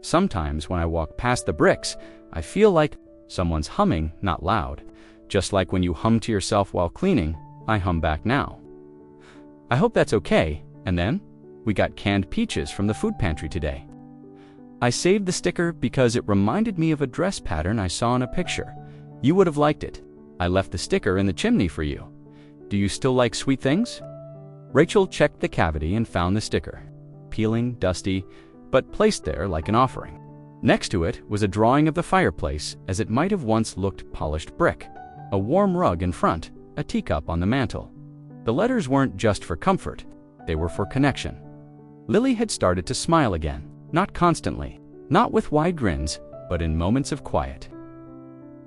Sometimes when I walk past the bricks, I feel like someone's humming, not loud. Just like when you hum to yourself while cleaning, I hum back now. I hope that's okay. And then, we got canned peaches from the food pantry today. I saved the sticker because it reminded me of a dress pattern I saw in a picture. You would have liked it. I left the sticker in the chimney for you. Do you still like sweet things?" Rachel checked the cavity and found the sticker, peeling, dusty, but placed there like an offering. Next to it was a drawing of the fireplace as it might have once looked polished brick, a warm rug in front, a teacup on the mantel. The letters weren't just for comfort, they were for connection. Lily had started to smile again, not constantly, not with wide grins, but in moments of quiet.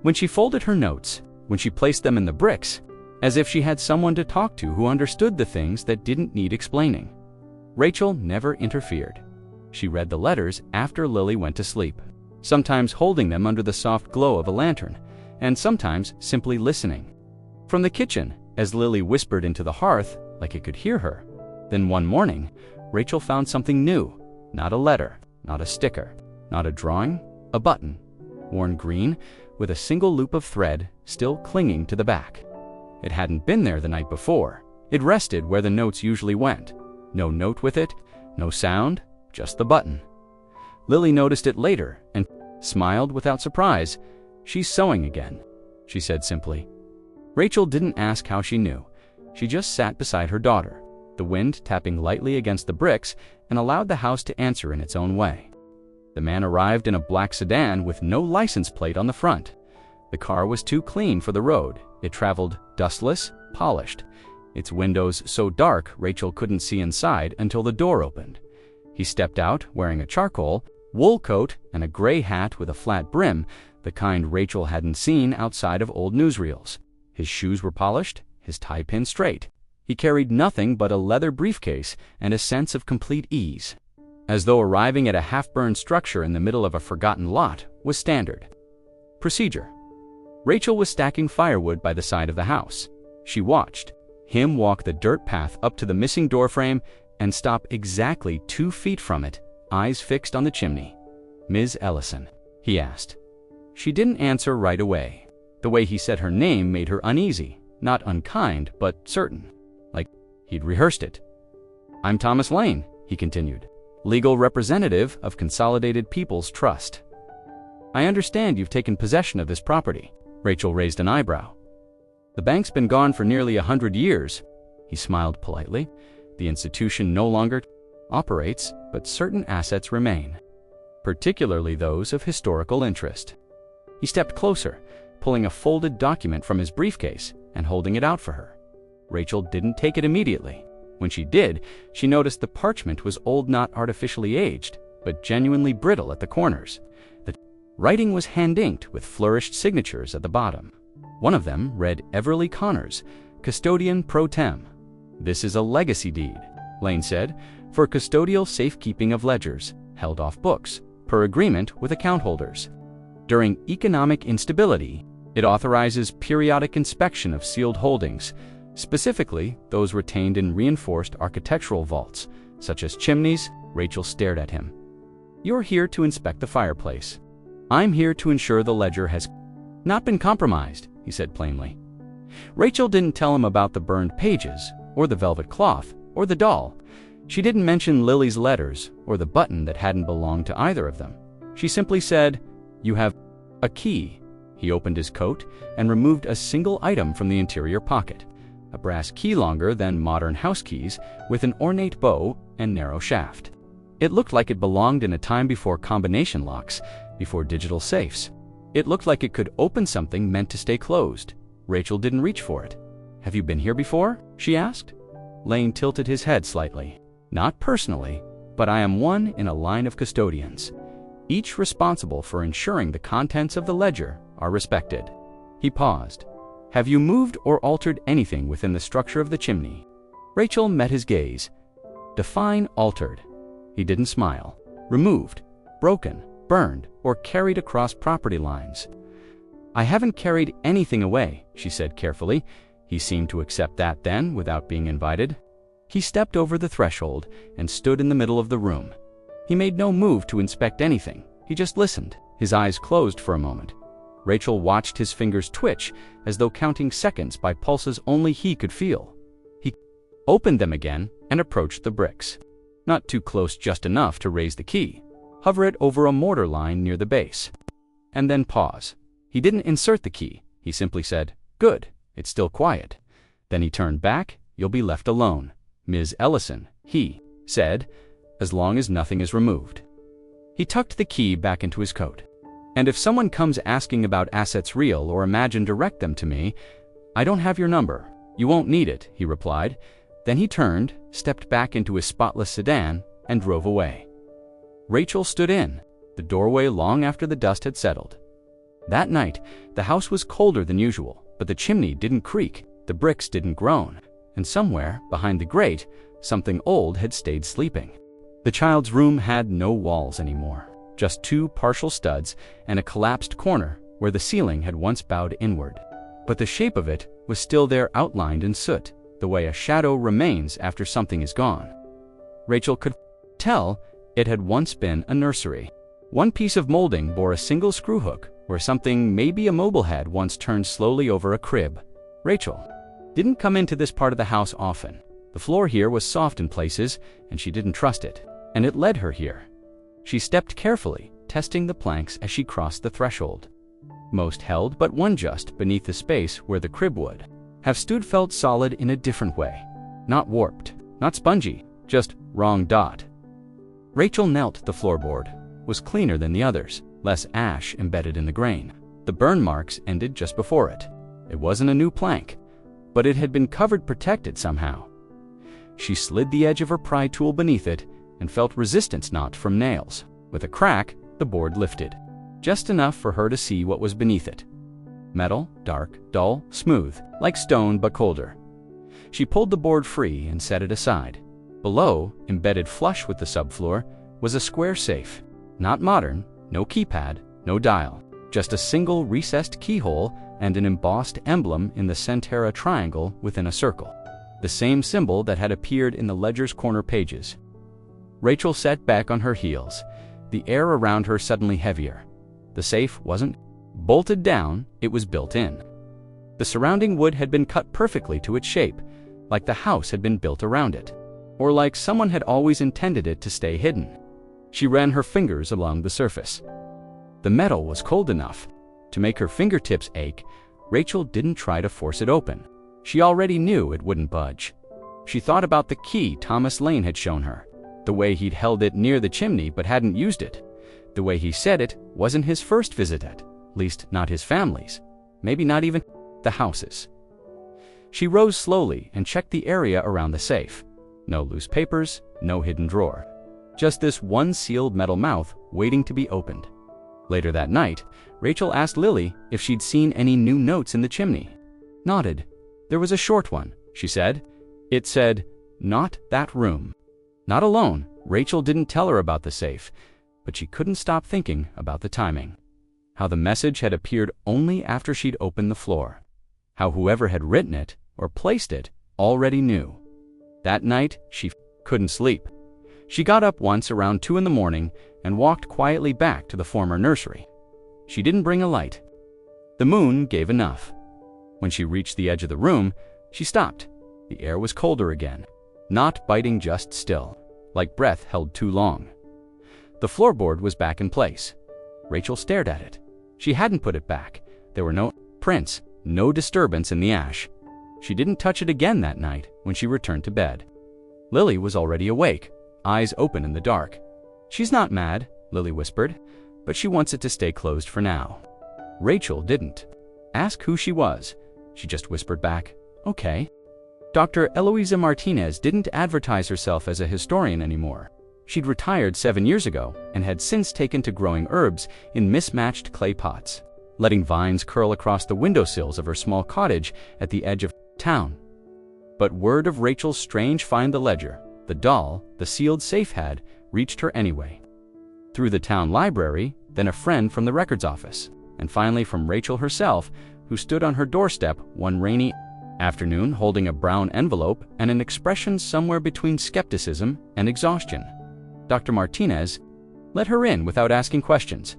When she folded her notes, when she placed them in the bricks, as if she had someone to talk to who understood the things that didn't need explaining. Rachel never interfered. She read the letters after Lily went to sleep, sometimes holding them under the soft glow of a lantern, and sometimes simply listening. From the kitchen, as Lily whispered into the hearth, like it could hear her. Then one morning, Rachel found something new. Not a letter, not a sticker, not a drawing, a button, worn green, with a single loop of thread still clinging to the back. It hadn't been there the night before. It rested where the notes usually went. No note with it, no sound, just the button. Lily noticed it later and smiled without surprise. "She's sewing again," she said simply. Rachel didn't ask how she knew. She just sat beside her daughter, the wind tapping lightly against the bricks, and allowed the house to answer in its own way. The man arrived in a black sedan with no license plate on the front. The car was too clean for the road. It traveled dustless, polished. Its windows so dark Rachel couldn't see inside until the door opened. He stepped out wearing a charcoal, wool coat and a gray hat with a flat brim, the kind Rachel hadn't seen outside of old newsreels. His shoes were polished, his tie pin straight. He carried nothing but a leather briefcase and a sense of complete ease, as though arriving at a half-burned structure in the middle of a forgotten lot was standard. Procedure. Rachel was stacking firewood by the side of the house. She watched him walk the dirt path up to the missing doorframe and stop exactly 2 feet from it, eyes fixed on the chimney. "Ms. Ellison," he asked. She didn't answer right away. The way he said her name made her uneasy, not unkind, but certain, like he'd rehearsed it. "I'm Thomas Lane," he continued, "legal representative of Consolidated People's Trust." "I understand you've taken possession of this property." Rachel raised an eyebrow. "The bank's been gone for nearly 100 years. He smiled politely. "The institution no longer operates, but certain assets remain, particularly those of historical interest." He stepped closer, pulling a folded document from his briefcase and holding it out for her. Rachel didn't take it immediately. When she did, she noticed the parchment was old, not artificially aged, but genuinely brittle at the corners. The writing was hand-inked with flourished signatures at the bottom. One of them read Everly Connors, Custodian Pro Tem. "This is a legacy deed," Lane said, "for custodial safekeeping of ledgers, held off books, per agreement with account holders. During economic instability, it authorizes periodic inspection of sealed holdings, specifically those retained in reinforced architectural vaults, such as chimneys." Rachel stared at him. "You're here to inspect the fireplace. I'm here to ensure the ledger has not been compromised," he said plainly. Rachel didn't tell him about the burned pages, or the velvet cloth, or the doll. She didn't mention Lily's letters, or the button that hadn't belonged to either of them. She simply said, "You have a key." He opened his coat and removed a single item from the interior pocket, a brass key longer than modern house keys, with an ornate bow and narrow shaft. It looked like it belonged in a time before combination locks, before digital safes. It looked like it could open something meant to stay closed. Rachel didn't reach for it. "Have you been here before?" she asked. Lane tilted his head slightly. "Not personally, but I am one in a line of custodians, each responsible for ensuring the contents of the ledger are respected." He paused. "Have you moved or altered anything within the structure of the chimney?" Rachel met his gaze. "Define altered." He didn't smile. "Removed, broken, burned, or carried across property lines." "I haven't carried anything away," she said carefully. He seemed to accept that then, without being invited. He stepped over the threshold and stood in the middle of the room. He made no move to inspect anything. He just listened, his eyes closed for a moment. Rachel watched his fingers twitch, as though counting seconds by pulses only he could feel. He opened them again and approached the bricks. Not too close, just enough to raise the key. hover it over a mortar line near the base, and then pause. He didn't insert the key. He simply said, "Good, it's still quiet." Then he turned back. "You'll be left alone, Ms. Ellison," he said, "as long as nothing is removed." He tucked the key back into his coat. "And if someone comes asking about assets real or imagine direct them to me, I don't have your number. You won't need it," he replied. Then he turned, stepped back into his spotless sedan, and drove away. Rachel stood in the doorway long after the dust had settled. That night, the house was colder than usual, but the chimney didn't creak, the bricks didn't groan, and somewhere, behind the grate, something old had stayed sleeping. The child's room had no walls anymore, just two partial studs and a collapsed corner where the ceiling had once bowed inward. But the shape of it was still there, outlined in soot, the way a shadow remains after something is gone. Rachel could tell it had once been a nursery. One piece of molding bore a single screw hook where something, maybe a mobile, had once turned slowly over a crib. Rachel didn't come into this part of the house often. The floor here was soft in places, and she didn't trust it, and it led her here. She stepped carefully, testing the planks as she crossed the threshold. Most held, but one just beneath the space where the crib would have stood felt solid in a different way. Not warped, not spongy, just wrong dot. Rachel knelt. The floorboard was cleaner than the others, less ash embedded in the grain. The burn marks ended just before it. It wasn't a new plank, but it had been covered, protected somehow. She slid the edge of her pry tool beneath it and felt resistance, not from nails. With a crack, the board lifted, just enough for her to see what was beneath it. Metal, dark, dull, smooth, like stone but colder. She pulled the board free and set it aside. Below, embedded flush with the subfloor, was a square safe. Not modern, no keypad, no dial, just a single recessed keyhole and an embossed emblem in the Centera triangle within a circle. The same symbol that had appeared in the ledger's corner pages. Rachel sat back on her heels, the air around her suddenly heavier. The safe wasn't bolted down, it was built in. The surrounding wood had been cut perfectly to its shape, like the house had been built around it, or like someone had always intended it to stay hidden. She ran her fingers along the surface. The metal was cold enough to make her fingertips ache. Rachel didn't try to force it open. She already knew it wouldn't budge. She thought about the key Thomas Lane had shown her, the way he'd held it near the chimney but hadn't used it, the way he said it wasn't his first visit, at least not his family's, maybe not even the house's. She rose slowly and checked the area around the safe. No loose papers, no hidden drawer. Just this one sealed metal mouth waiting to be opened. Later that night, Rachel asked Lily if she'd seen any new notes in the chimney. Nodded. There was a short one, she said. It said, "Not that room." Not alone, Rachel didn't tell her about the safe, but she couldn't stop thinking about the timing. How the message had appeared only after she'd opened the floor. How whoever had written it, or placed it, already knew. That night, she couldn't sleep. She got up once around 2 a.m. and walked quietly back to the former nursery. She didn't bring a light. The moon gave enough. When she reached the edge of the room, she stopped. The air was colder again. Not biting, just still, like breath held too long. The floorboard was back in place. Rachel stared at it. She hadn't put it back. There were no prints, no disturbance in the ash. She didn't touch it again that night when she returned to bed. Lily was already awake, eyes open in the dark. "She's not mad," Lily whispered, "but she wants it to stay closed for now." Rachel didn't ask who she was. She just whispered back, "Okay." Dr. Eloisa Martinez didn't advertise herself as a historian anymore. She'd retired 7 years ago and had since taken to growing herbs in mismatched clay pots, letting vines curl across the windowsills of her small cottage at the edge of town. But word of Rachel's strange find, the ledger, the doll, the sealed safe, had reached her anyway. Through the town library, then a friend from the records office, and finally from Rachel herself, who stood on her doorstep one rainy afternoon holding a brown envelope and an expression somewhere between skepticism and exhaustion. Dr. Martinez let her in without asking questions.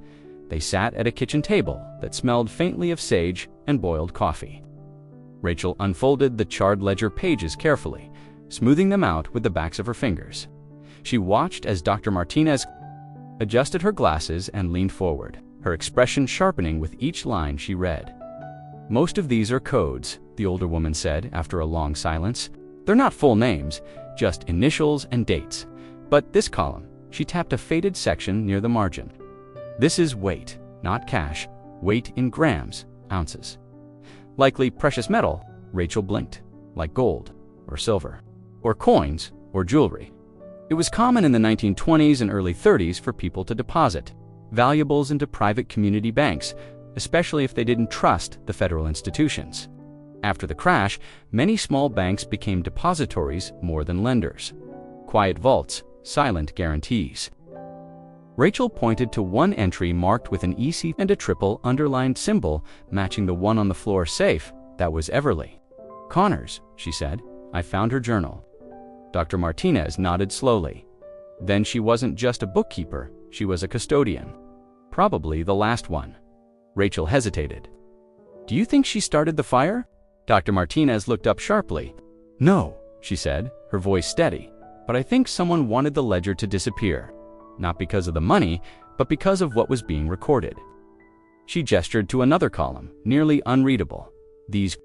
They sat at a kitchen table that smelled faintly of sage and boiled coffee. Rachel unfolded the charred ledger pages carefully, smoothing them out with the backs of her fingers. She watched as Dr. Martinez adjusted her glasses, and leaned forward, her expression sharpening with each line she read. "Most of these are codes," the older woman said after a long silence. "They're not full names, just initials and dates. But this column," she tapped a faded section near the margin. "This is weight, not cash. Weight in grams, ounces." "Likely precious metal," Rachel blinked. "Like gold, or silver, or coins, or jewelry." It was common in the 1920s and early 30s for people to deposit valuables into private community banks, especially if they didn't trust the federal institutions. After the crash, many small banks became depositories more than lenders. Quiet vaults, silent guarantees. Rachel pointed to one entry marked with an EC and a triple underlined symbol matching the one on the floor safe. That was Everly. "Connors," she said. "I found her journal." Dr. Martinez nodded slowly. "Then she wasn't just a bookkeeper, she was a custodian. Probably the last one." Rachel hesitated. "Do you think she started the fire?" Dr. Martinez looked up sharply. "No," she said, her voice steady. "But I think someone wanted the ledger to disappear. Not because of the money, but because of what was being recorded." She gestured to another column, nearly unreadable. "These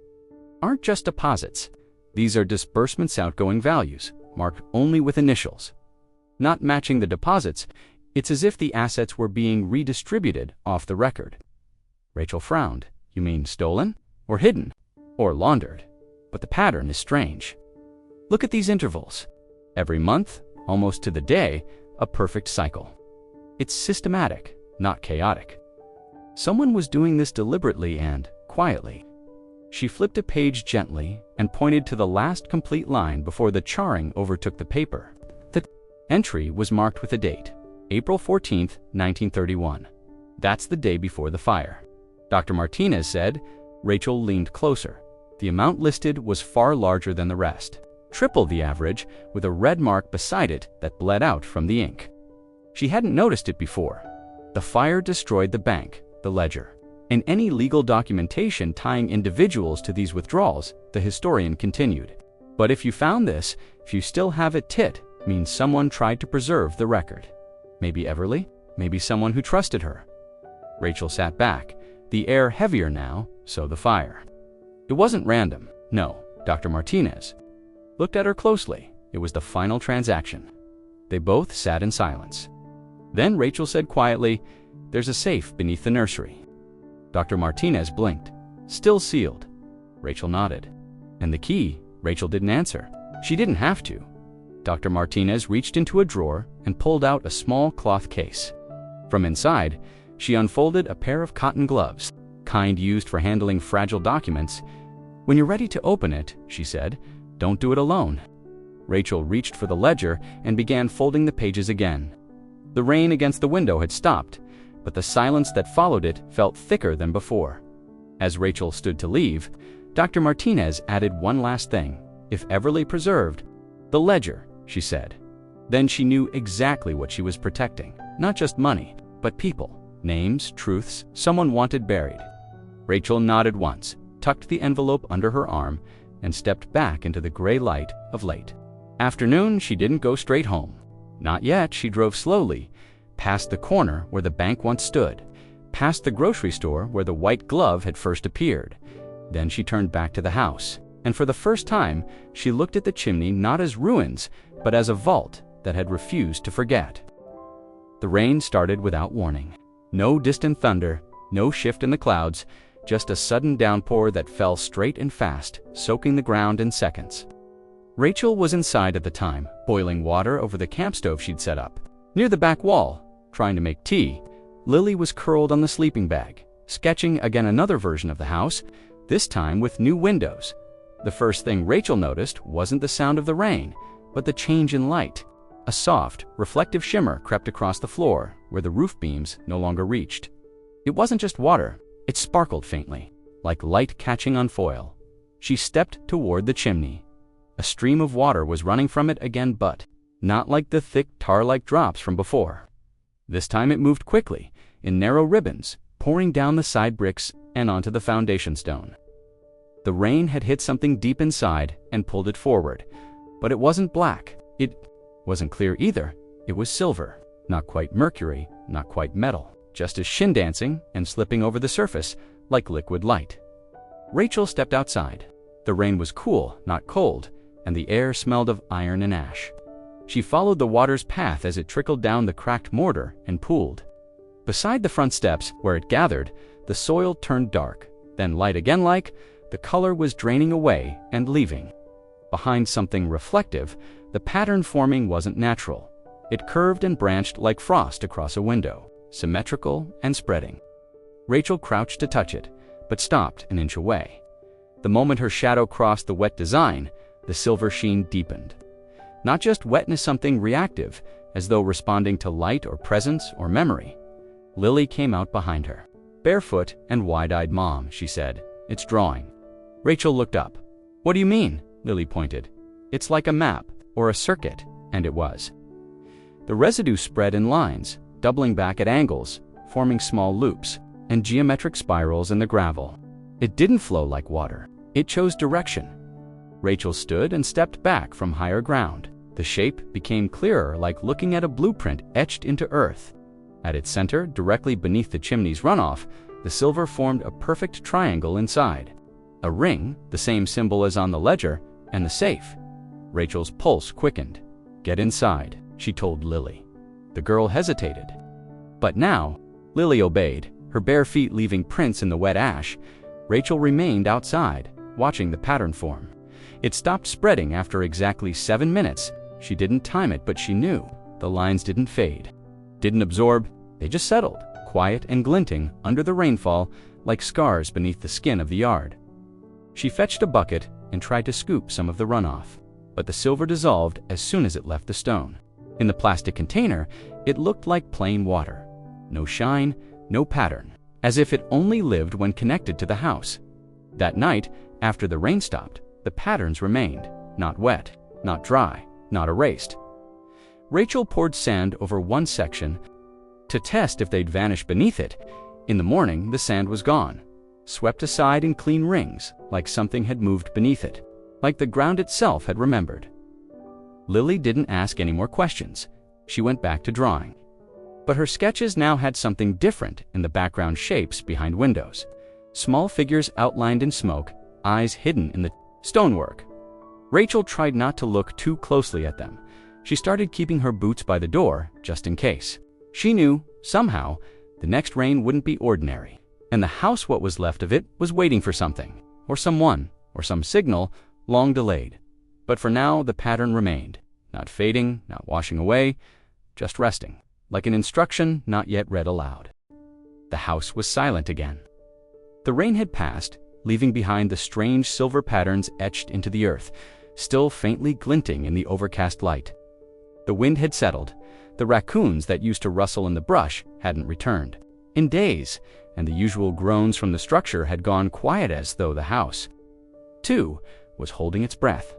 aren't just deposits. These are disbursements, outgoing values, marked only with initials. Not matching the deposits, it's as if the assets were being redistributed off the record." Rachel frowned. "You mean stolen? Or hidden? Or laundered? But the pattern is strange. Look at these intervals. Every month, almost to the day, a perfect cycle. It's systematic, not chaotic. Someone was doing this deliberately and quietly." She flipped a page gently and pointed to the last complete line before the charring overtook the paper. The entry was marked with a date, April 14th, 1931. "That's the day before the fire," Dr. Martinez said. Rachel leaned closer. The amount listed was far larger than the rest, triple the average, with a red mark beside it that bled out from the ink. She hadn't noticed it before. The fire destroyed the bank, the ledger, and any legal documentation tying individuals to these withdrawals, the historian continued. "But if you found this, if you still have it, means someone tried to preserve the record. Maybe Everly, maybe someone who trusted her." Rachel sat back, the air heavier now, so the fire. "It wasn't random, no," Dr. Martinez looked at her closely. "It was the final transaction." They both sat in silence. Then Rachel said quietly, "There's a safe beneath the nursery." Dr. Martinez blinked. "Still sealed." Rachel nodded. "And the key?" Rachel didn't answer. She didn't have to. Dr. Martinez reached into a drawer and pulled out a small cloth case. From inside, she unfolded a pair of cotton gloves, kind used for handling fragile documents. "When you're ready to open it," she said, "don't do it alone." Rachel reached for the ledger and began folding the pages again. The rain against the window had stopped, but the silence that followed it felt thicker than before. As Rachel stood to leave, Dr. Martinez added one last thing. "If Everly preserved the ledger," she said. Then she knew exactly what she was protecting. Not just money, but people, names, truths someone wanted buried. Rachel nodded once, tucked the envelope under her arm, and stepped back into the gray light of late afternoon. She didn't go straight home. Not yet. She drove slowly, past the corner where the bank once stood, past the grocery store where the white glove had first appeared. Then she turned back to the house, and for the first time, she looked at the chimney not as ruins, but as a vault that had refused to forget. The rain started without warning. No distant thunder, no shift in the clouds, just a sudden downpour that fell straight and fast, soaking the ground in seconds. Rachel was inside at the time, boiling water over the camp stove she'd set up. Near the back wall, trying to make tea, Lily was curled on the sleeping bag, sketching again another version of the house, this time with new windows. The first thing Rachel noticed wasn't the sound of the rain, but the change in light. A soft, reflective shimmer crept across the floor where the roof beams no longer reached. It wasn't just water, it sparkled faintly, like light catching on foil. She stepped toward the chimney. A stream of water was running from it again, but not like the thick tar-like drops from before. This time it moved quickly, in narrow ribbons, pouring down the side bricks and onto the foundation stone. The rain had hit something deep inside and pulled it forward, but it wasn't black. It wasn't clear either. It was silver, Not quite mercury, not quite metal, just as shin dancing and slipping over the surface like liquid light. Rachel stepped outside. The rain was cool, not cold, and the air smelled of iron and ash. She followed the water's path as it trickled down the cracked mortar and pooled. Beside the front steps, where it gathered, the soil turned dark, then light again like the color was draining away and leaving. Behind something reflective, the pattern forming wasn't natural. It curved and branched like frost across a window, symmetrical and spreading. Rachel crouched to touch it, but stopped an inch away. The moment her shadow crossed the wet design, the silver sheen deepened. Not just wetness, something reactive, as though responding to light or presence or memory. Lily came out behind her. "Barefoot and wide-eyed, Mom," she said. "It's drawing." Rachel looked up. "What do you mean?" Lily pointed. "It's like a map or a circuit," and it was. The residue spread in lines, doubling back at angles, forming small loops and geometric spirals in the gravel. It didn't flow like water. It chose direction. Rachel stood and stepped back from higher ground. The shape became clearer, like looking at a blueprint etched into earth. At its center, directly beneath the chimney's runoff, the silver formed a perfect triangle inside. A ring, the same symbol as on the ledger, and the safe. Rachel's pulse quickened. "Get inside," she told Lily. The girl hesitated. But now, Lily obeyed, her bare feet leaving prints in the wet ash. Rachel remained outside, watching the pattern form. It stopped spreading after exactly 7 minutes. She didn't time it, but she knew. The lines didn't fade, didn't absorb, they just settled, quiet and glinting under the rainfall, like scars beneath the skin of the yard. She fetched a bucket and tried to scoop some of the runoff, but the silver dissolved as soon as it left the stone. In the plastic container, it looked like plain water. No shine, no pattern, as if it only lived when connected to the house. That night, after the rain stopped, the patterns remained, not wet, not dry, not erased. Rachel poured sand over one section to test if they'd vanish beneath it. In the morning, the sand was gone, swept aside in clean rings, like something had moved beneath it, like the ground itself had remembered. Lily didn't ask any more questions. She went back to drawing. But her sketches now had something different in the background shapes behind windows. Small figures outlined in smoke, eyes hidden in the stonework. Rachel tried not to look too closely at them. She started keeping her boots by the door, just in case. She knew, somehow, the next rain wouldn't be ordinary, and the house, what was left of it, was waiting for something, or someone, or some signal, long delayed. But for now, the pattern remained, not fading, not washing away, just resting, like an instruction not yet read aloud. The house was silent again. The rain had passed, leaving behind the strange silver patterns etched into the earth, still faintly glinting in the overcast light. The wind had settled. The raccoons that used to rustle in the brush hadn't returned in days, and the usual groans from the structure had gone quiet, as though the house, too, was holding its breath.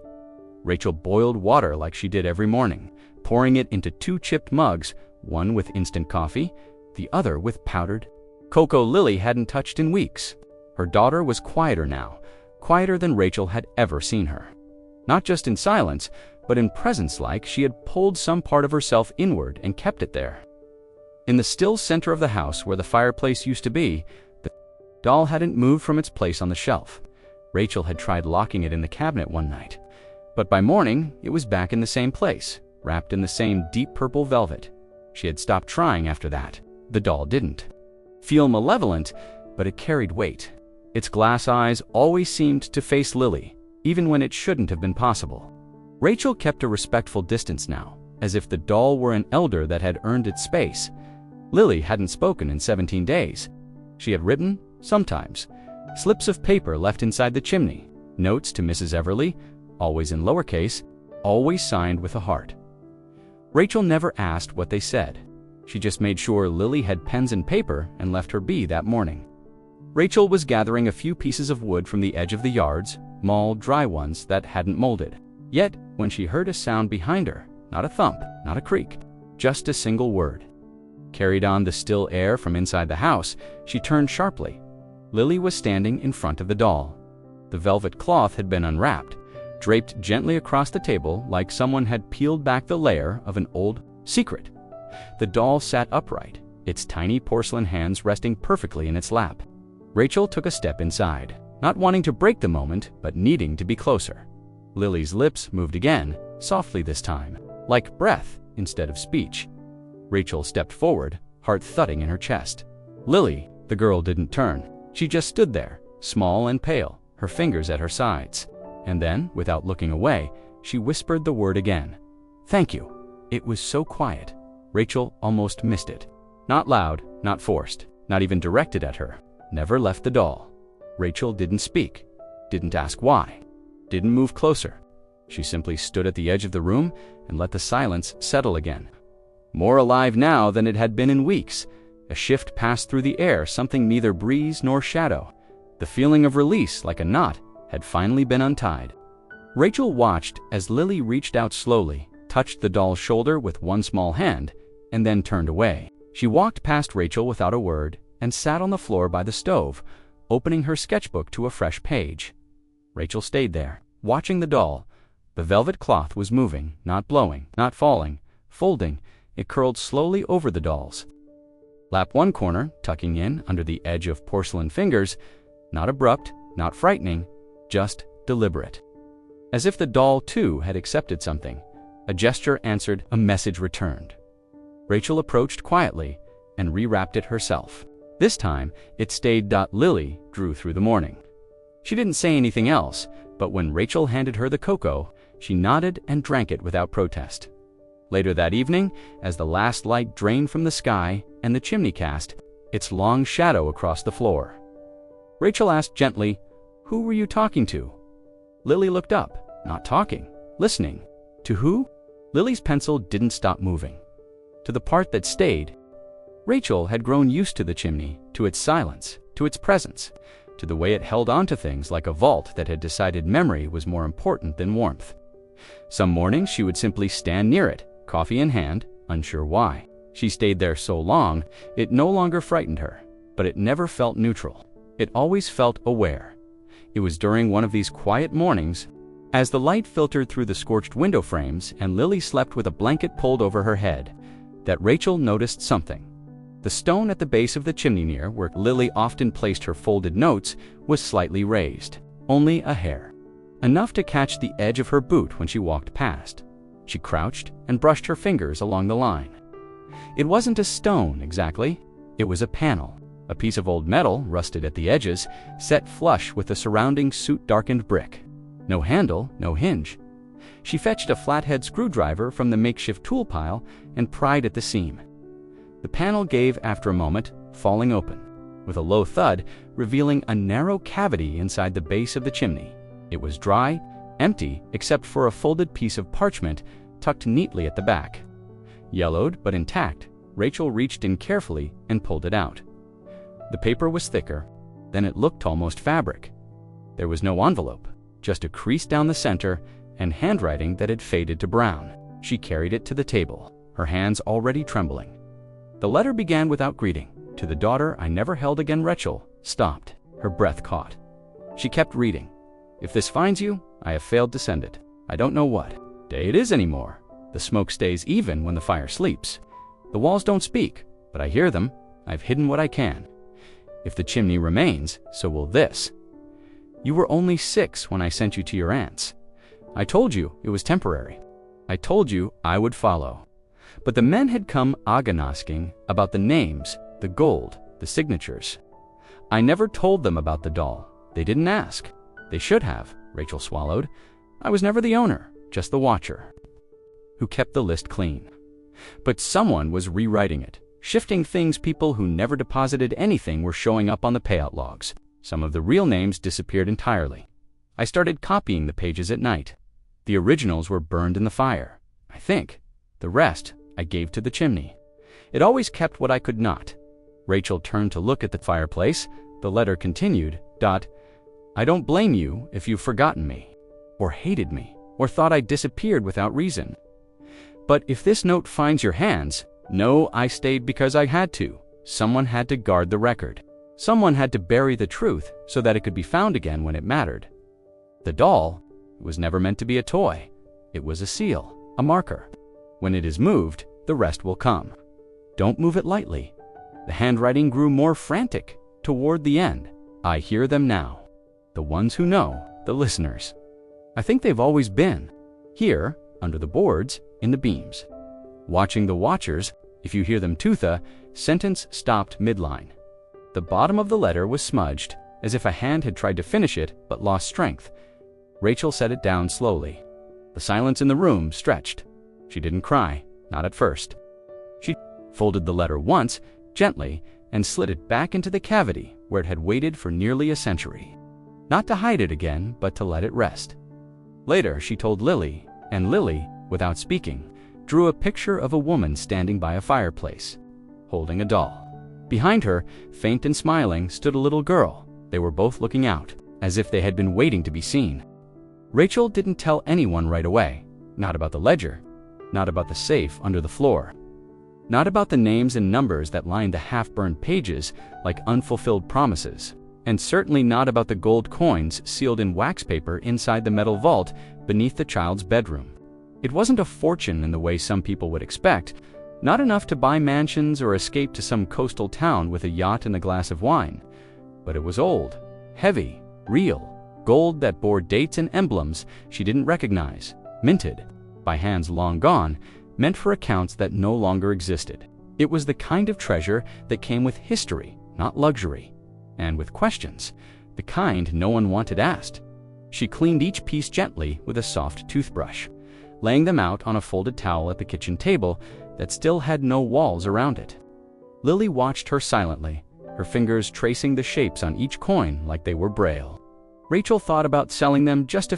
Rachel boiled water like she did every morning, pouring it into 2 chipped mugs, one with instant coffee, the other with powdered cocoa Lily hadn't touched in weeks. Her daughter was quieter now, quieter than Rachel had ever seen her. Not just in silence, but in presence, like she had pulled some part of herself inward and kept it there. In the still center of the house, where the fireplace used to be, the doll hadn't moved from its place on the shelf. Rachel had tried locking it in the cabinet one night, but by morning it was back in the same place, wrapped in the same deep purple velvet. She had stopped trying after that. The doll didn't feel malevolent, but it carried weight. Its glass eyes always seemed to face Lily, even when it shouldn't have been possible. Rachel kept a respectful distance now, as if the doll were an elder that had earned its space. Lily hadn't spoken in 17 days. She had written, sometimes, slips of paper left inside the chimney, notes to Mrs. Everly, always in lowercase, always signed with a heart. Rachel never asked what they said. She just made sure Lily had pens and paper and left her be that morning. Rachel was gathering a few pieces of wood from the edge of the yards, mauled, dry ones that hadn't molded. Yet, when she heard a sound behind her, not a thump, not a creak, just a single word, carried on the still air from inside the house, she turned sharply. Lily was standing in front of the doll. The velvet cloth had been unwrapped, draped gently across the table like someone had peeled back the layer of an old secret. The doll sat upright, its tiny porcelain hands resting perfectly in its lap. Rachel took a step inside, not wanting to break the moment, but needing to be closer. Lily's lips moved again, softly this time, like breath instead of speech. Rachel stepped forward, heart thudding in her chest. Lily, the girl didn't turn. She just stood there, small and pale, her fingers at her sides. And then, without looking away, she whispered the word again. "Thank you." It was so quiet. Rachel almost missed it. Not loud, not forced, not even directed at her. Never left the doll. Rachel didn't speak, didn't ask why, didn't move closer. She simply stood at the edge of the room and let the silence settle again. More alive now than it had been in weeks. A shift passed through the air, something neither breeze nor shadow. The feeling of release, like a knot, had finally been untied. Rachel watched as Lily reached out slowly, touched the doll's shoulder with one small hand, and then turned away. She walked past Rachel without a word and sat on the floor by the stove, opening her sketchbook to a fresh page. Rachel stayed there, watching the doll. The velvet cloth was moving, not blowing, not falling, folding. It curled slowly over the doll's lap, one corner tucking in under the edge of porcelain fingers, not abrupt, not frightening, just deliberate. As if the doll, too, had accepted something. A gesture answered, a message returned. Rachel approached quietly and rewrapped it herself. This time, it stayed. Lily drew through the morning. She didn't say anything else, but when Rachel handed her the cocoa, she nodded and drank it without protest. Later that evening, as the last light drained from the sky and the chimney cast its long shadow across the floor, Rachel asked gently, "Who were you talking to?" Lily looked up, not talking, listening. To who? Lily's pencil didn't stop moving. To the part that stayed. Rachel had grown used to the chimney, to its silence, to its presence, to the way it held on to things like a vault that had decided memory was more important than warmth. Some mornings she would simply stand near it, coffee in hand, unsure why. She stayed there so long, it no longer frightened her, but it never felt neutral. It always felt aware. It was during one of these quiet mornings, as the light filtered through the scorched window frames and Lily slept with a blanket pulled over her head, that Rachel noticed something. The stone at the base of the chimney near where Lily often placed her folded notes was slightly raised, only a hair. Enough to catch the edge of her boot when she walked past. She crouched and brushed her fingers along the line. It wasn't a stone exactly. It was a panel, a piece of old metal, rusted at the edges, set flush with the surrounding soot-darkened brick. No handle, no hinge. She fetched a flathead screwdriver from the makeshift tool pile and pried at the seam. The panel gave after a moment, falling open, with a low thud, revealing a narrow cavity inside the base of the chimney. It was dry, empty, except for a folded piece of parchment tucked neatly at the back. Yellowed but intact, Rachel reached in carefully and pulled it out. The paper was thicker, then it looked almost fabric. There was no envelope, just a crease down the center and handwriting that had faded to brown. She carried it to the table, her hands already trembling. The letter began without greeting. To the daughter I never held again. Rachel stopped, her breath caught. She kept reading. If this finds you, I have failed to send it. I don't know what day it is anymore. The smoke stays even when the fire sleeps. The walls don't speak, but I hear them. I've hidden what I can. If the chimney remains, so will this. You were only 6 when I sent you to your aunt's. I told you it was temporary. I told you I would follow. But the men had come agonizing about the names, the gold, the signatures. I never told them about the doll. They didn't ask. They should have, Rachel swallowed. I was never the owner, just the watcher, who kept the list clean. But someone was rewriting it, shifting things. People who never deposited anything were showing up on the payout logs. Some of the real names disappeared entirely. I started copying the pages at night. The originals were burned in the fire, I think. The rest I gave to the chimney. It always kept what I could not. Rachel turned to look at the fireplace. The letter continued, I don't blame you if you've forgotten me, or hated me, or thought I disappeared without reason. But if this note finds your hands, know I stayed because I had to. Someone had to guard the record. Someone had to bury the truth so that it could be found again when it mattered. The doll was never meant to be a toy. It was a seal, a marker. When it is moved, The rest will come. Don't move it lightly. The handwriting grew more frantic toward the end. I hear them now. The ones who know, the listeners. I think they've always been. Here, under the boards, in the beams. Watching the watchers, if you hear them tootha, sentence stopped midline. The bottom of the letter was smudged, as if a hand had tried to finish it but lost strength. Rachel set it down slowly. The silence in the room stretched. She didn't cry, not at first. She folded the letter once, gently, and slid it back into the cavity where it had waited for nearly a century. Not to hide it again, but to let it rest. Later, she told Lily, and Lily, without speaking, drew a picture of a woman standing by a fireplace, holding a doll. Behind her, faint and smiling, stood a little girl. They were both looking out, as if they had been waiting to be seen. Rachel didn't tell anyone right away. Not about the ledger, not about the safe under the floor, not about the names and numbers that lined the half-burned pages like unfulfilled promises, and certainly not about the gold coins sealed in wax paper inside the metal vault beneath the child's bedroom. It wasn't a fortune in the way some people would expect, not enough to buy mansions or escape to some coastal town with a yacht and a glass of wine. But it was old, heavy, real, gold that bore dates and emblems she didn't recognize, minted, by hands long gone, meant for accounts that no longer existed. It was the kind of treasure that came with history, not luxury, and with questions, the kind no one wanted asked. She cleaned each piece gently with a soft toothbrush, laying them out on a folded towel at the kitchen table that still had no walls around it. Lily watched her silently, her fingers tracing the shapes on each coin like they were braille. Rachel thought about selling them just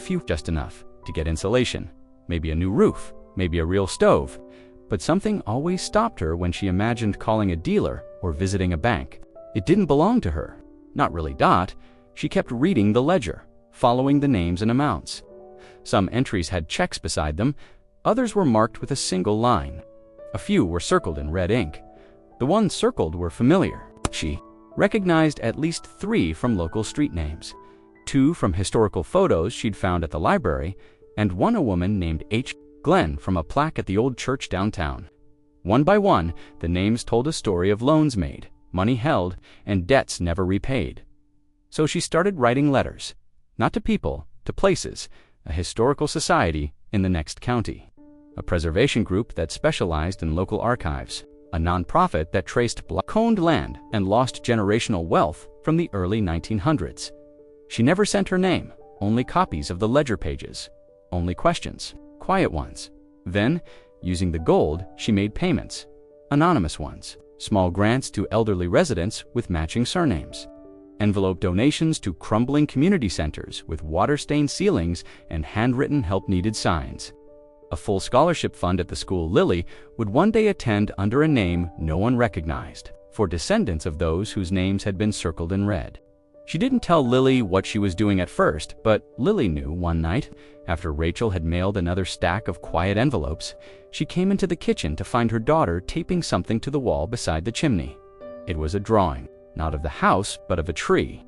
enough to get insulation, maybe a new roof, maybe a real stove, but something always stopped her when she imagined calling a dealer or visiting a bank. It didn't belong to her. Not really. She kept reading the ledger, following the names and amounts. Some entries had checks beside them, others were marked with a single line. A few were circled in red ink. The ones circled were familiar. She recognized at least 3 from local street names, 2 from historical photos she'd found at the library, and 1 a woman named H. Glenn from a plaque at the old church downtown. One by one, the names told a story of loans made, money held, and debts never repaid. So she started writing letters, not to people, to places, a historical society in the next county, a preservation group that specialized in local archives, a nonprofit that traced black-owned land and lost generational wealth from the early 1900s. She never sent her name, only copies of the ledger pages, only questions, quiet ones. Then, using the gold, she made payments, anonymous ones, small grants to elderly residents with matching surnames, envelope donations to crumbling community centers with water-stained ceilings and handwritten help-needed signs. A full scholarship fund at the school Lily would one day attend under a name no one recognized, for descendants of those whose names had been circled in red. She didn't tell Lily what she was doing at first, but Lily knew one night, after Rachel had mailed another stack of quiet envelopes. She came into the kitchen to find her daughter taping something to the wall beside the chimney. It was a drawing, not of the house, but of a tree.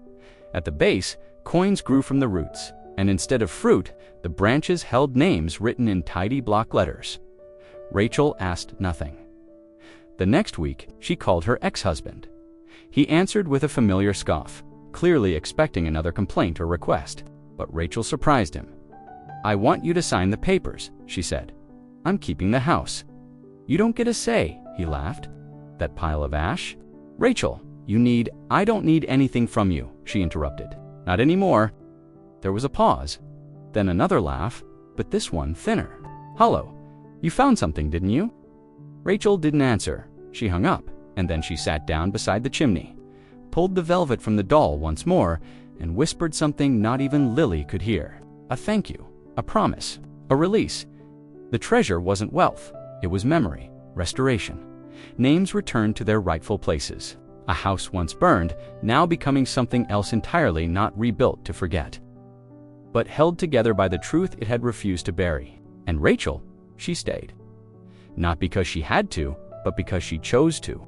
At the base, coins grew from the roots, and instead of fruit, the branches held names written in tidy block letters. Rachel asked nothing. The next week, she called her ex-husband. He answered with a familiar scoff, clearly expecting another complaint or request, but Rachel surprised him. "I want you to sign the papers," she said. "I'm keeping the house." "You don't get a say," he laughed. "That pile of ash?" "Rachel, I don't need anything from you," she interrupted. "Not anymore." There was a pause, then another laugh, but this one thinner. "Hollow, you found something, didn't you?" Rachel didn't answer. She hung up, and then she sat down beside the chimney, pulled the velvet from the doll once more, and whispered something not even Lily could hear. A thank you, a promise, a release. The treasure wasn't wealth, it was memory, restoration. Names returned to their rightful places. A house once burned, now becoming something else entirely, not rebuilt to forget, but held together by the truth it had refused to bury. And Rachel, she stayed. Not because she had to, but because she chose to.